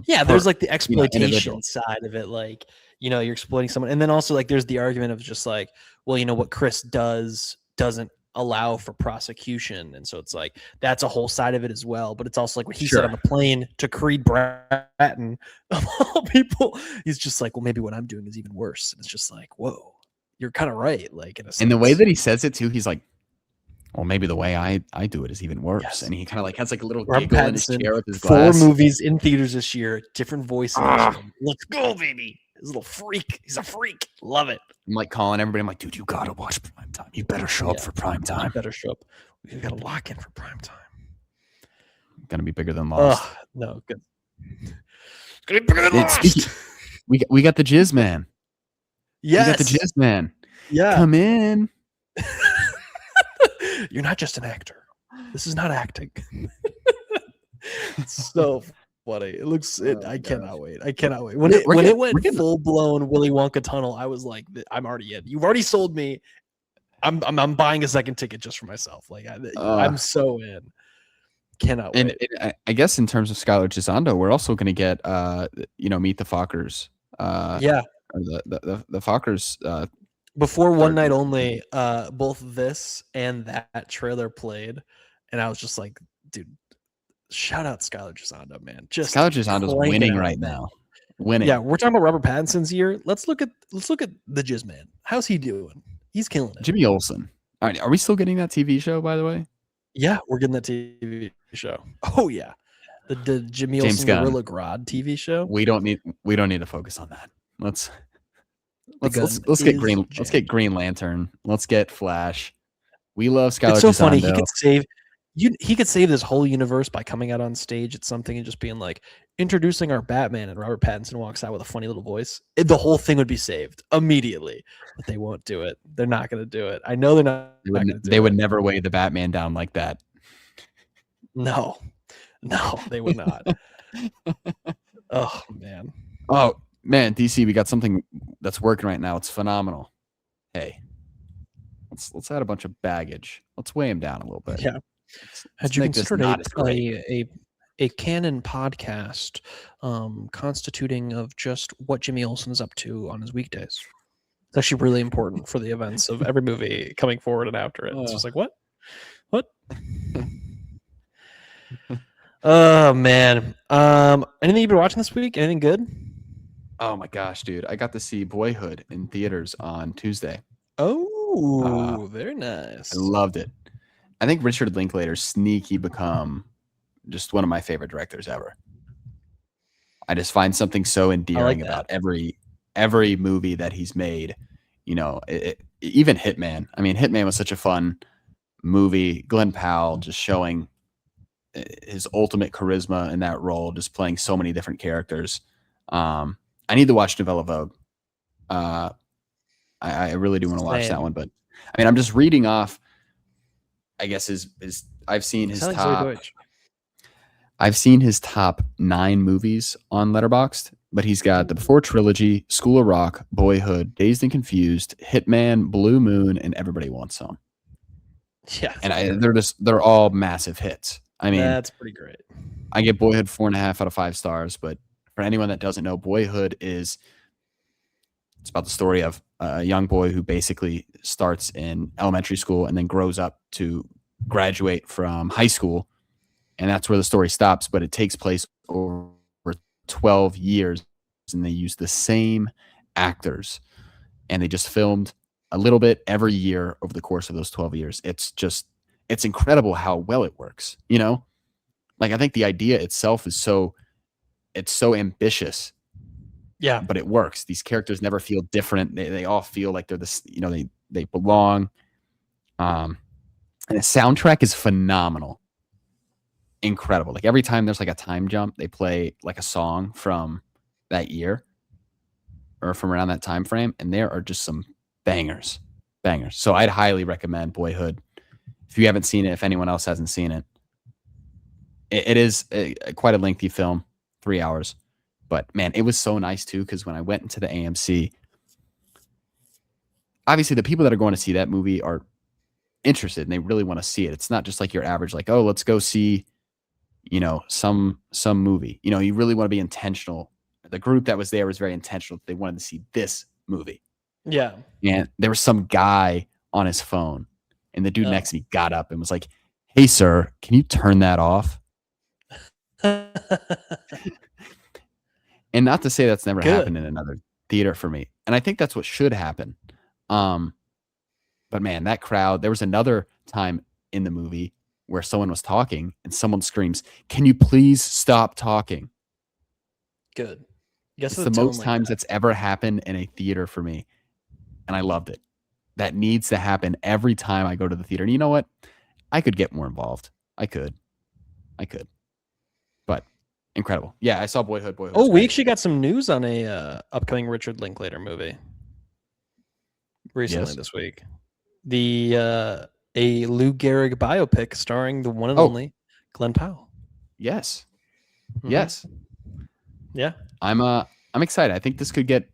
There's like the exploitation side of it, like, you're exploiting someone, and then also like there's the argument of just like, well, what Chris doesn't allow for prosecution, and so it's like that's a whole side of it as well. But it's also like what he said on the plane to Creed Bratton of all people. He's just like, well, maybe what I'm doing is even worse, and it's just like, whoa, you're kind of right, like in a sense. And the way that he says it too, he's like, well, maybe the way I do it is even worse. Yes. And he kind of like has like a little giggle in his chair with his glass. 4 movies in theaters this year, different voices. Let's go, baby. His little freak. He's a freak. Love it. I'm like calling everybody. I'm like, dude, you gotta watch Primetime. You better show up for You Primetime. better show up. We got to lock in for Primetime. Gonna be bigger than Lost. No, good. It's gonna be bigger than Lost. We got the Jizz Man. Yes. We got the Jizz Man. Yeah. Come in. You're not just an actor. This is not acting. It's so funny. It looks. I cannot wait. I cannot wait. When it went full blown Willy Wonka tunnel, I was like, I'm already in. You've already sold me. I'm buying a second ticket just for myself. Like I'm so in. Cannot wait. And I guess in terms of Skylar Gisondo, we're also going to get Meet the Fockers. Or the Fockers. Before One Night Only, both this and that trailer played, and I was just like, dude, shout out Skylar Gisondo, man. Just Skylar Gisondo's winning right now. Winning. Yeah, we're talking about Robert Pattinson's year. Let's look at the Jizz Man. How's he doing? He's killing it. Jimmy Olsen. All right, are we still getting that TV show, by the way? Yeah, we're getting that TV show. Oh yeah, the Jimmy Olsen Gorilla Grodd TV show. We don't need to focus on that. Let's get Green. Let's get Green Lantern. Let's get Flash. We love Skylar. It's so Gisondo. funny. He could save this whole universe by coming out on stage at something and just being like, introducing our Batman, and Robert Pattinson walks out with a funny little voice. The whole thing would be saved immediately, but they won't do it. They're not going to do it. I know they're not. They would never weigh the Batman down like that. No, they would not. Oh man. Oh man, DC, we got something that's working right now. It's phenomenal. Hey, let's add a bunch of baggage. Let's weigh him down a little bit. Yeah. Had you considered a canon podcast constituting of just what Jimmy Olsen is up to on his weekdays? It's actually really important for the events of every movie coming forward and after it. It's just like, what? Oh man. Anything you've been watching this week? Anything good? Oh my gosh, dude. I got to see Boyhood in theaters on Tuesday. Oh, very nice. I loved it. I think Richard Linklater's sneaky become just one of my favorite directors ever. I just find something so endearing about every movie that he's made. You know, even Hitman. I mean, Hitman was such a fun movie. Glenn Powell just showing his ultimate charisma in that role, just playing so many different characters. I need to watch Novella Vogue. I really do want to watch that one, but I mean, I'm just reading off. I guess I've seen his top 9 movies on Letterboxd, but he's got the Before Trilogy, School of Rock, Boyhood, Dazed and Confused, Hitman, Blue Moon, and Everybody Wants Some. Yeah, and they're all massive hits. I mean, that's pretty great. I give Boyhood 4.5 out of 5 stars, but for anyone that doesn't know, Boyhood it's about the story of a young boy who basically starts in elementary school and then grows up to graduate from high school. And that's where the story stops, but it takes place over 12 years, and they use the same actors, and they just filmed a little bit every year over the course of those 12 years. It's incredible how well it works. You know, like I think the idea itself is so ambitious. Yeah, but it works. These characters never feel different. They all feel like they're this, you know, they belong. And the soundtrack is phenomenal. Incredible. Like every time there's like a time jump, they play like a song from that year or from around that time frame, and there are just some bangers. So I'd highly recommend Boyhood. If you haven't seen it, if anyone else hasn't seen it, it is quite a lengthy film, 3 hours. But man, it was so nice too, because when I went into the AMC, obviously the people that are going to see that movie are interested and they really want to see it. It's not just like your average, like, oh, let's go see, you know, some movie. You know, you really want to be intentional. The group that was there was very intentional. They wanted to see this movie. Yeah. And there was some guy on his phone, and the dude next to me got up and was like, "Hey, sir, can you turn that off?" And not to say that's never happened in another theater for me. And I think that's what should happen. But man, that crowd, there was another time in the movie where someone was talking and someone screams, "Can you please stop talking?" Good. Guess It's the most times that's ever happened in a theater for me, and I loved it. That needs to happen every time I go to the theater. And you know what? I could get more involved. I could. But incredible. Yeah, I saw Boyhood. Boyhood. Oh, we actually got some news on a upcoming Richard Linklater movie recently this week. The a Lou Gehrig biopic starring the one and only Glenn Powell. Yes. Mhm. Yes. Yeah. I'm excited. I think this could get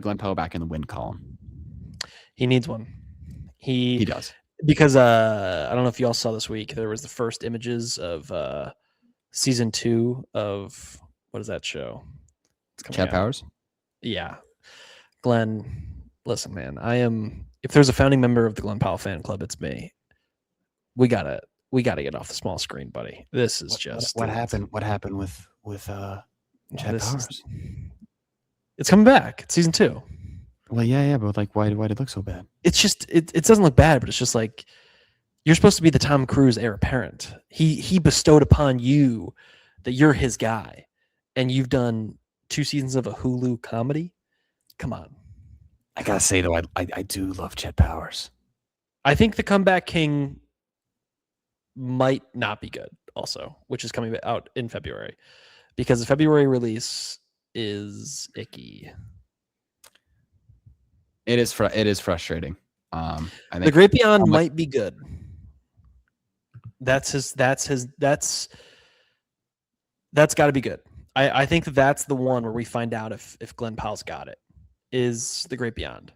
Glenn Powell back in the win column. He needs one. He does. Because I don't know if you all saw this week, there was the first images of season 2 of what is that show? It's coming Chad out. Powers? Yeah. Glenn, listen, man, if there's a founding member of the Glenn Powell fan club, it's me. We gotta get off the small screen, buddy. This is what happened. What happened with Chad Powers? It's coming back. It's season 2. Well, yeah, but like, why did it look so bad? It's just it doesn't look bad, but it's just like you're supposed to be the Tom Cruise heir apparent. He bestowed upon you that you're his guy, and you've done 2 seasons of a Hulu comedy. Come on. I gotta say though, I do love Chad Powers. I think The Comeback King might not be good also, which is coming out in February, because the February release is icky. It is frustrating. I think The Great Beyond might be good. That's got to be good. I think that's the one where we find out if Glenn Powell's got it, is The Great Beyond.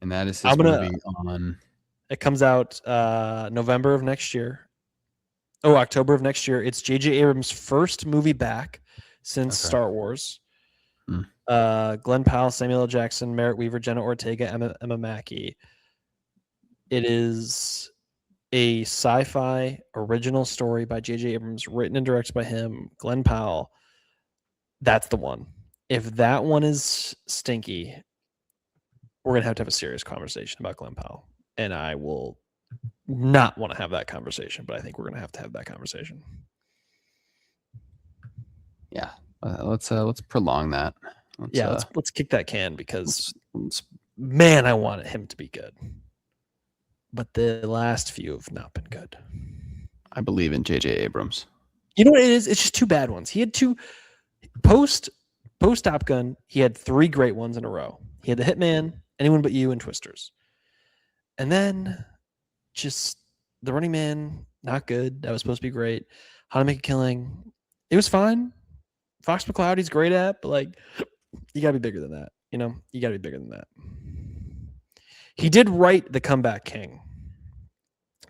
And that is his movie on. It comes out November of next year. Oh, October of next year. It's J.J. Abrams' first movie back since Star Wars. Glenn Powell, Samuel L. Jackson, Merritt Weaver, Jenna Ortega, Emma Mackey. It is a sci-fi original story by J.J. Abrams, written and directed by him, Glenn Powell. That's the one. If that one is stinky, we're going to have a serious conversation about Glenn Powell. And I will not want to have that conversation, but I think we're going to have that conversation. Yeah. Let's prolong that. Let's kick that can, because man, I wanted him to be good. But the last few have not been good. I believe in J.J. Abrams. You know what it is? It's just 2 bad ones. He had 2 post Top Gun. He had 3 great ones in a row. He had The Hitman, Anyone But You, and Twisters. And then just The Running Man, not good. That was supposed to be great. How to Make a Killing. It was fine. Fox McCloud, he's great at, but like, you gotta be bigger than that. You know, you gotta be bigger than that. He did write The Comeback King.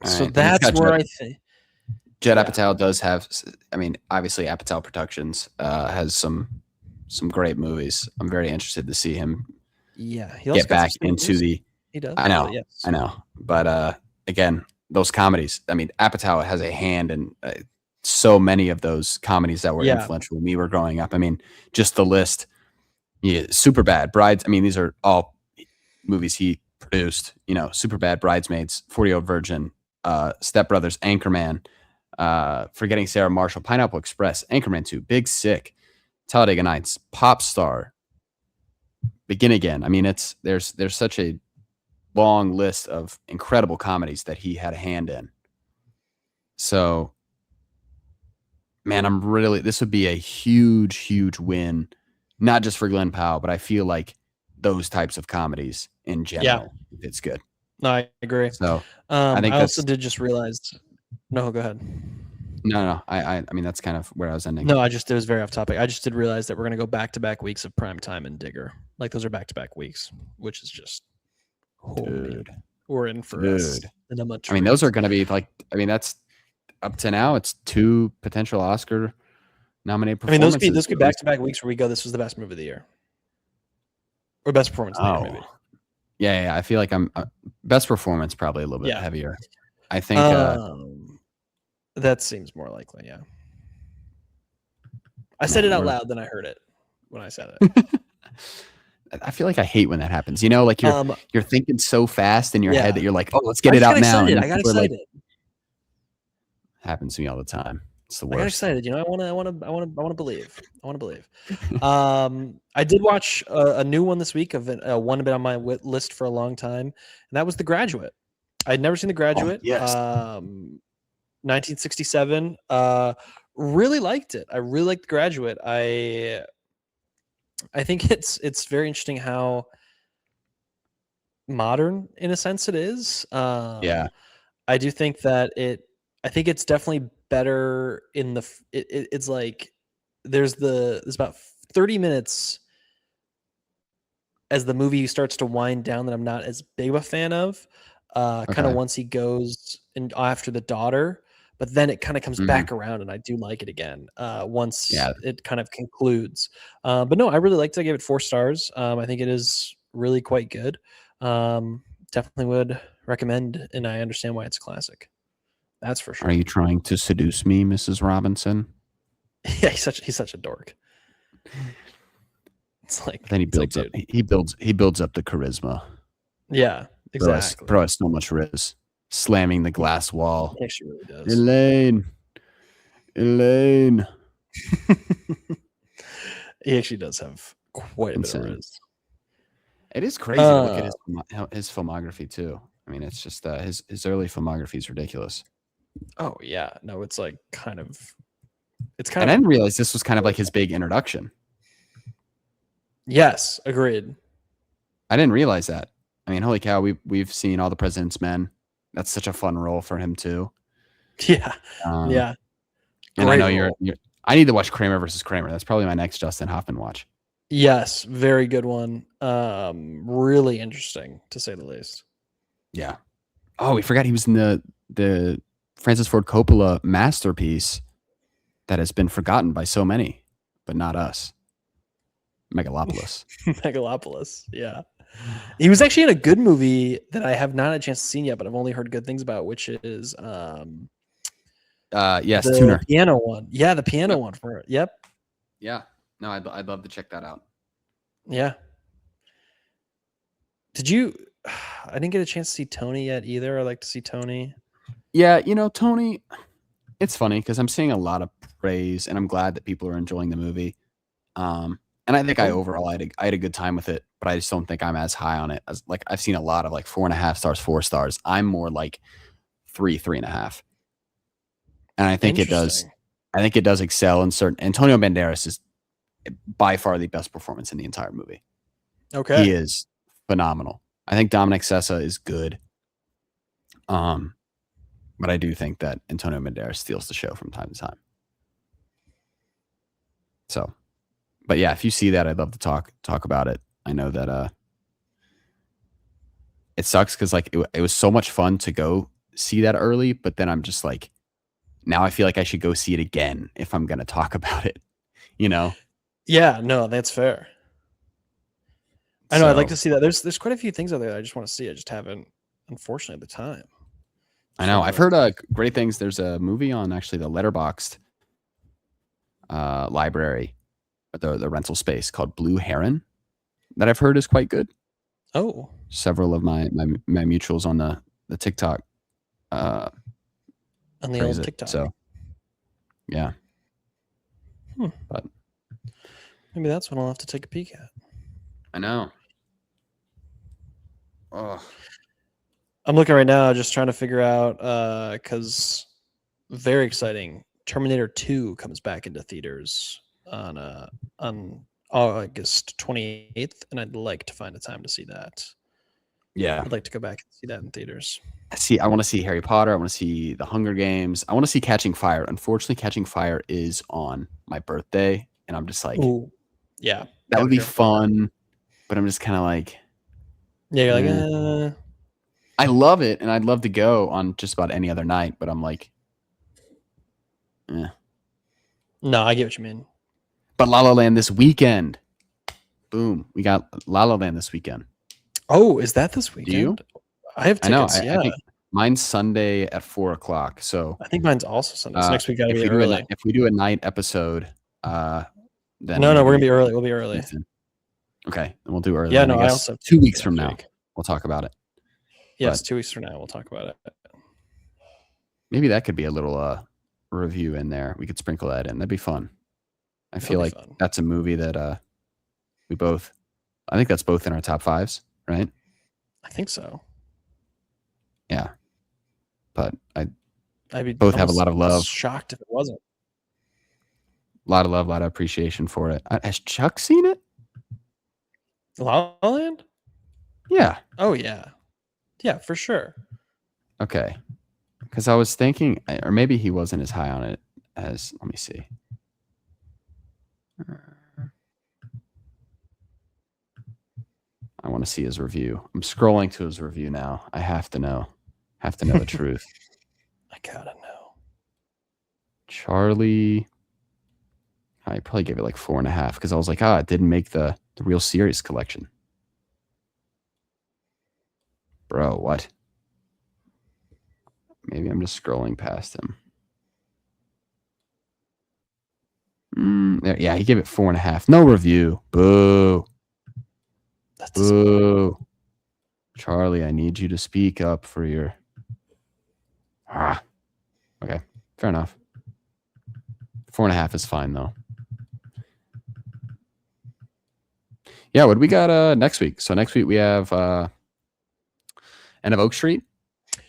So that's where I think Judd Apatow does have. I mean, obviously, Apatow Productions has some great movies. I'm very interested to see him. Yeah, he get back into the. He does. I know. But again, those comedies. I mean, Apatow has a hand in so many of those comedies that were influential when we were growing up. I mean, just the list. Yeah, Superbad, Brides. I mean, these are all movies he produced. You know, Superbad, Bridesmaids, 40-Year-Old Virgin, Step Brothers, Anchorman, Forgetting Sarah Marshall, Pineapple Express, Anchorman 2, Big Sick, Talladega Nights, Pop Star, Begin Again. I mean, there's such a long list of incredible comedies that he had a hand in. So, man, this would be a huge, huge win, not just for Glenn Powell, but I feel like those types of comedies in general, if it's good. No, I agree. So I also did just realize. No, go ahead. No. I mean, that's kind of where I was ending. No, it was very off topic. I just did realize that we're going to go back-to-back weeks of Primetime and Digger. Like, those are back-to-back weeks, which is just, dude, we're in for us. And I mean, those are going to be like, I mean, that's up to now. It's 2 potential Oscar nominated performances. I mean, those could be back-to-back weeks where we go, this was the best movie of the year. Or best performance of the year, maybe. Yeah. I feel like I'm best performance, probably a little bit heavier. I think that seems more likely. Yeah. I said it out loud, then I heard it when I said it. I feel like I hate when that happens. You know, like you're thinking so fast in your head that you're like, oh, let's get it out now. I got excited. Happens to me all the time. It's the I got worst. excited. I want to believe. I want to believe. I did watch a new one this week of one been on my list for a long time, and that was The Graduate. I'd never seen The Graduate. yes. 1967. Really liked it. I really liked The Graduate. I think it's very interesting how modern, in a sense, it is. Yeah. I do think that I think it's definitely better in the. It's like there's about 30 minutes as the movie starts to wind down that I'm not as big of a fan of. Kind of Okay. once he goes and after the daughter, but then it kind of comes Mhm. back around, and I do like it again once Yeah. it kind of concludes. But no, I really liked it. I gave it 4 stars. I think it is really quite good. Definitely would recommend, and I understand why it's a classic. That's for sure. Are you trying to seduce me, Mrs. Robinson? Yeah, he's such a dork. It's like But then he builds up. He builds up the charisma. Yeah, exactly. Bro has so much riz. Slamming the glass wall. He actually really does. Elaine. He actually does have quite a bit of riz. It is crazy to look at his filmography too. I mean, it's just his early filmography is ridiculous. Oh yeah, no, it's like kind of. And I didn't realize this was kind of like his big introduction. Yes, agreed. I didn't realize that. I mean, holy cow, we've seen All the President's Men. That's such a fun role for him too. Yeah, yeah. And I know you're. I need to watch Kramer versus Kramer. That's probably my next Justin Hoffman watch. Yes, very good one. Really interesting to say the least. Yeah. Oh, we forgot he was in the Francis Ford Coppola masterpiece that has been forgotten by so many, but not us. Megalopolis. Megalopolis. Yeah. He was actually in a good movie that I have not had a chance to see yet, but I've only heard good things about, which is yes, the Tuner. piano one. Yeah, the piano one for it. Yep. Yeah. No, I'd love to check that out. Yeah. Did you I didn't get a chance to see Tony yet either. I'd like to see Tony. Yeah, Tony, it's funny because I'm seeing a lot of praise and I'm glad that people are enjoying the movie. And I think overall I had a good time with it, but I just don't think I'm as high on it as like I've seen a lot of like 4.5 stars, 4 stars. I'm more like 3.5. And I think it does excel in certain. Antonio Banderas is by far the best performance in the entire movie. Okay. He is phenomenal. I think Dominic Sessa is good. But I do think that Antonio Banderas steals the show from time to time. So, but yeah, if you see that, I'd love to talk about it. I know that it sucks because like it was so much fun to go see that early, but then I'm just like, now I feel like I should go see it again if I'm gonna talk about it. Yeah, no, that's fair. I know. I'd like to see that. There's quite a few things out there that I just want to see. I just haven't, unfortunately, the time. I know. I've heard great things. There's a movie on actually the Letterboxd library, the rental space called Blue Heron that I've heard is quite good. Oh, several of my mutuals on the TikTok. On the old TikTok. So, yeah. But maybe that's what I'll have to take a peek at. I know. Oh. I'm looking right now, just trying to figure out because very exciting. Terminator 2 comes back into theaters on August 28th, and I'd like to find a time to see that. Yeah, I'd like to go back and see that in theaters. I want to see Harry Potter. I want to see The Hunger Games. I want to see Catching Fire. Unfortunately, Catching Fire is on my birthday, and I'm just like, ooh, yeah, that would be fun, but I'm just kind of like, yeah, you're like, I love it, and I'd love to go on just about any other night, but I'm like, No, I get what you mean. But La La Land this weekend. Boom. We got La La Land this weekend. Oh, is that this weekend? Do you? I have tickets. I think mine's Sunday at 4:00. So I think mine's also Sunday. So next week gotta be early. If we do a night episode, then no, we're gonna be early. We'll be early. Okay, and we'll do early. Yeah, no, I also 2 weeks from now we'll talk about it. Yes, 2 weeks from now we'll talk about it. Maybe that could be a little review in there. We could sprinkle that in. That'd be fun. I feel like fun. that's a movie that I think that's both in our top 5s, right? I think so. Yeah. But I'd be both have a lot of love. shocked if it wasn't. A lot of love, a lot of appreciation for it. Has Chuck seen it? La La Land? Yeah. Oh yeah. Yeah, for sure. Okay. Because I was thinking, or maybe he wasn't as high on it as, let me see. I want to see his review. I'm scrolling to his review now. I have to know. The truth. I gotta know. Charlie, I probably gave it like 4.5 because I was like, it didn't make the real series collection. Bro, what? Maybe I'm just scrolling past him. Yeah, he gave it 4.5. No review. Boo. That's Boo. Charlie, I need you to speak up for your... Okay, fair enough. 4.5 is fine, though. Yeah, what do we got next week? So next week we have End of Oak Street.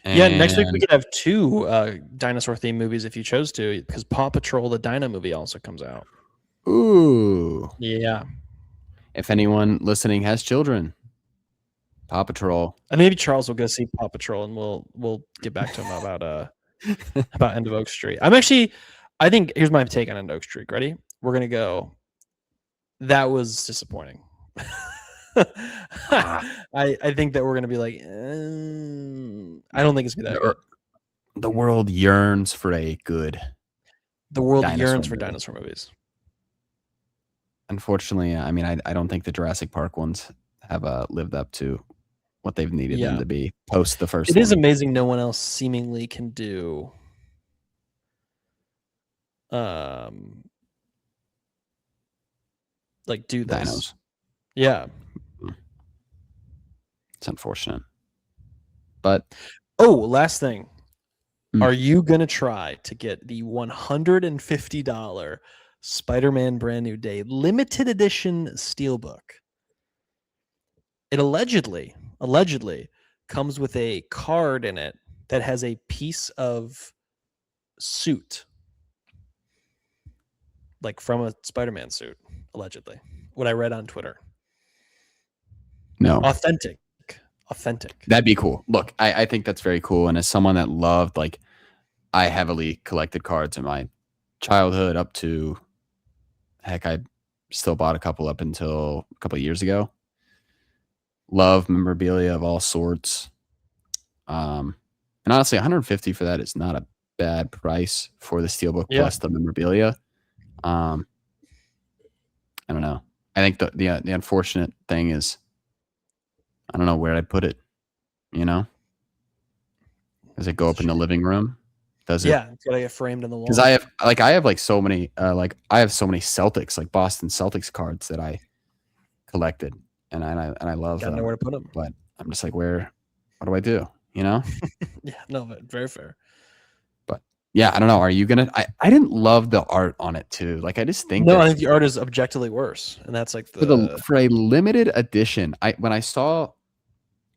Yeah, next week we could have 2 dinosaur-themed movies if you chose to, because Paw Patrol, the Dino movie, also comes out. Ooh. Yeah. If anyone listening has children, Paw Patrol. And maybe Charles will go see Paw Patrol, and we'll get back to him about End of Oak Street. I think here's my take on End of Oak Street. Ready? We're gonna go. That was disappointing. I think that we're gonna be like, I don't think it's gonna be that good. The world yearns for a good. The world dinosaur yearns for movie. dinosaur movies. Unfortunately, I mean, I don't think the Jurassic Park ones have lived up to what they've needed them to be post the first. It is amazing no one else seemingly can do like do this. Dinos. Yeah. It's unfortunate. But last thing. Are you gonna try to get the $150 Spider-Man Brand New Day limited edition steelbook? It allegedly comes with a card in it that has a piece of suit, like from a Spider-Man suit, allegedly. What I read on Twitter. No. Authentic. That'd be cool. Look, I think that's very cool. And as someone that loved, like, I heavily collected cards in my childhood up to, heck, I still bought a couple up until a couple of years ago. Love memorabilia of all sorts. And honestly, $150 for that is not a bad price for the steelbook plus the memorabilia. I don't know. I think the unfortunate thing is, I don't know where I'd put it. You know, does it go up in the living room? Does it? Yeah, it's gotta get framed on the wall. Because I have so many Celtics, like Boston Celtics cards that I collected, and I love. Gotta know where to put them. But I'm just like, what do I do? You know? Yeah, no, but very fair. But yeah, I don't know. Are you gonna? I didn't love the art on it too. Like, I just think I think the art is objectively worse, and that's like for a limited edition. When I saw.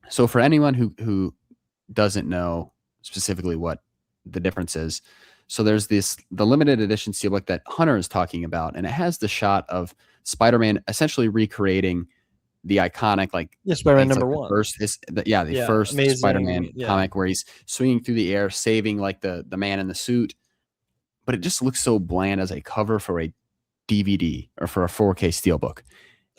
So for anyone who doesn't know specifically what the difference is, so there's the limited edition steelbook that Hunter is talking about, and it has the shot of Spider-Man essentially recreating the iconic, like, Spider-Man number like one. First amazing, Spider-Man comic where he's swinging through the air, saving like the man in the suit. But it just looks so bland as a cover for a DVD or for a 4K steelbook.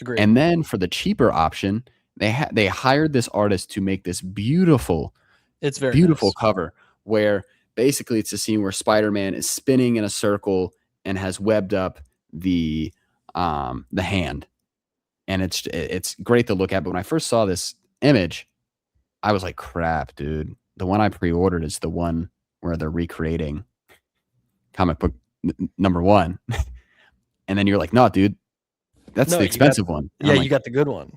Agreed. And then for the cheaper option, they hired this artist to make this beautiful nice cover where basically it's a scene where Spider-Man is spinning in a circle and has webbed up the hand, and it's great to look at. But when I first saw this image, I was like, crap, dude. The one I pre-ordered is the one where they're recreating comic book number one. And then you're like, no, dude, that's the expensive one. And yeah, you got the good one.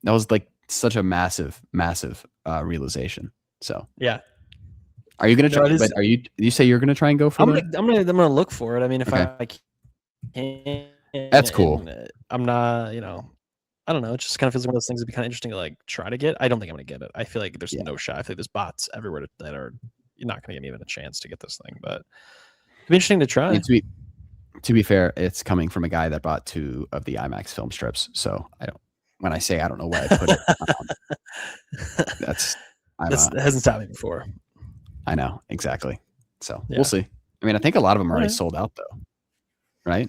That was like such a massive realization. So yeah, Are you gonna No, try? it is- But you say you're gonna try and go for I'm it? gonna look for it. I mean, if Okay. I can, That's cool. and, I'm not, I don't know. It just kind of feels like one of those things that'd be kind of interesting to like try to get. I don't think I'm gonna get it. I feel like there's no shot. I feel like there's bots everywhere that are you're not gonna get even a chance to get this thing. But it'd be interesting to try. I mean, to be fair, it's coming from a guy that bought 2 of the IMAX film strips. So when I say I don't know where I put it, that hasn't stopped me before. I know exactly. So Yeah. we'll see. I mean, I think a lot of them are already Alright. sold out though, right?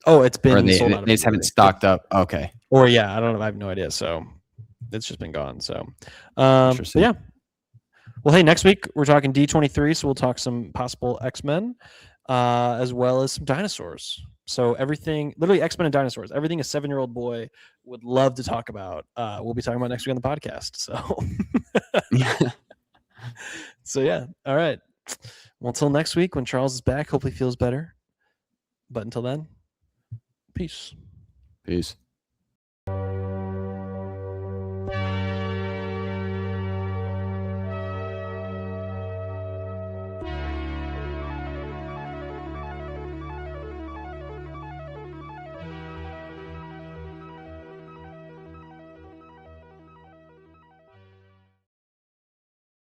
Oh, it's been Or they sold out. just haven't stocked up. Okay. Or yeah, I don't know. I have no idea. So it's just been gone. So but yeah. Well, hey, next week we're talking D23, so we'll talk some possible X-Men, as well as some dinosaurs. So everything, literally X-Men and dinosaurs, everything a 7-year-old boy would love to talk about. We'll be talking about next week on the podcast. So so yeah. All right. Well, until next week when Charles is back, hopefully feels better. But until then, peace. Peace.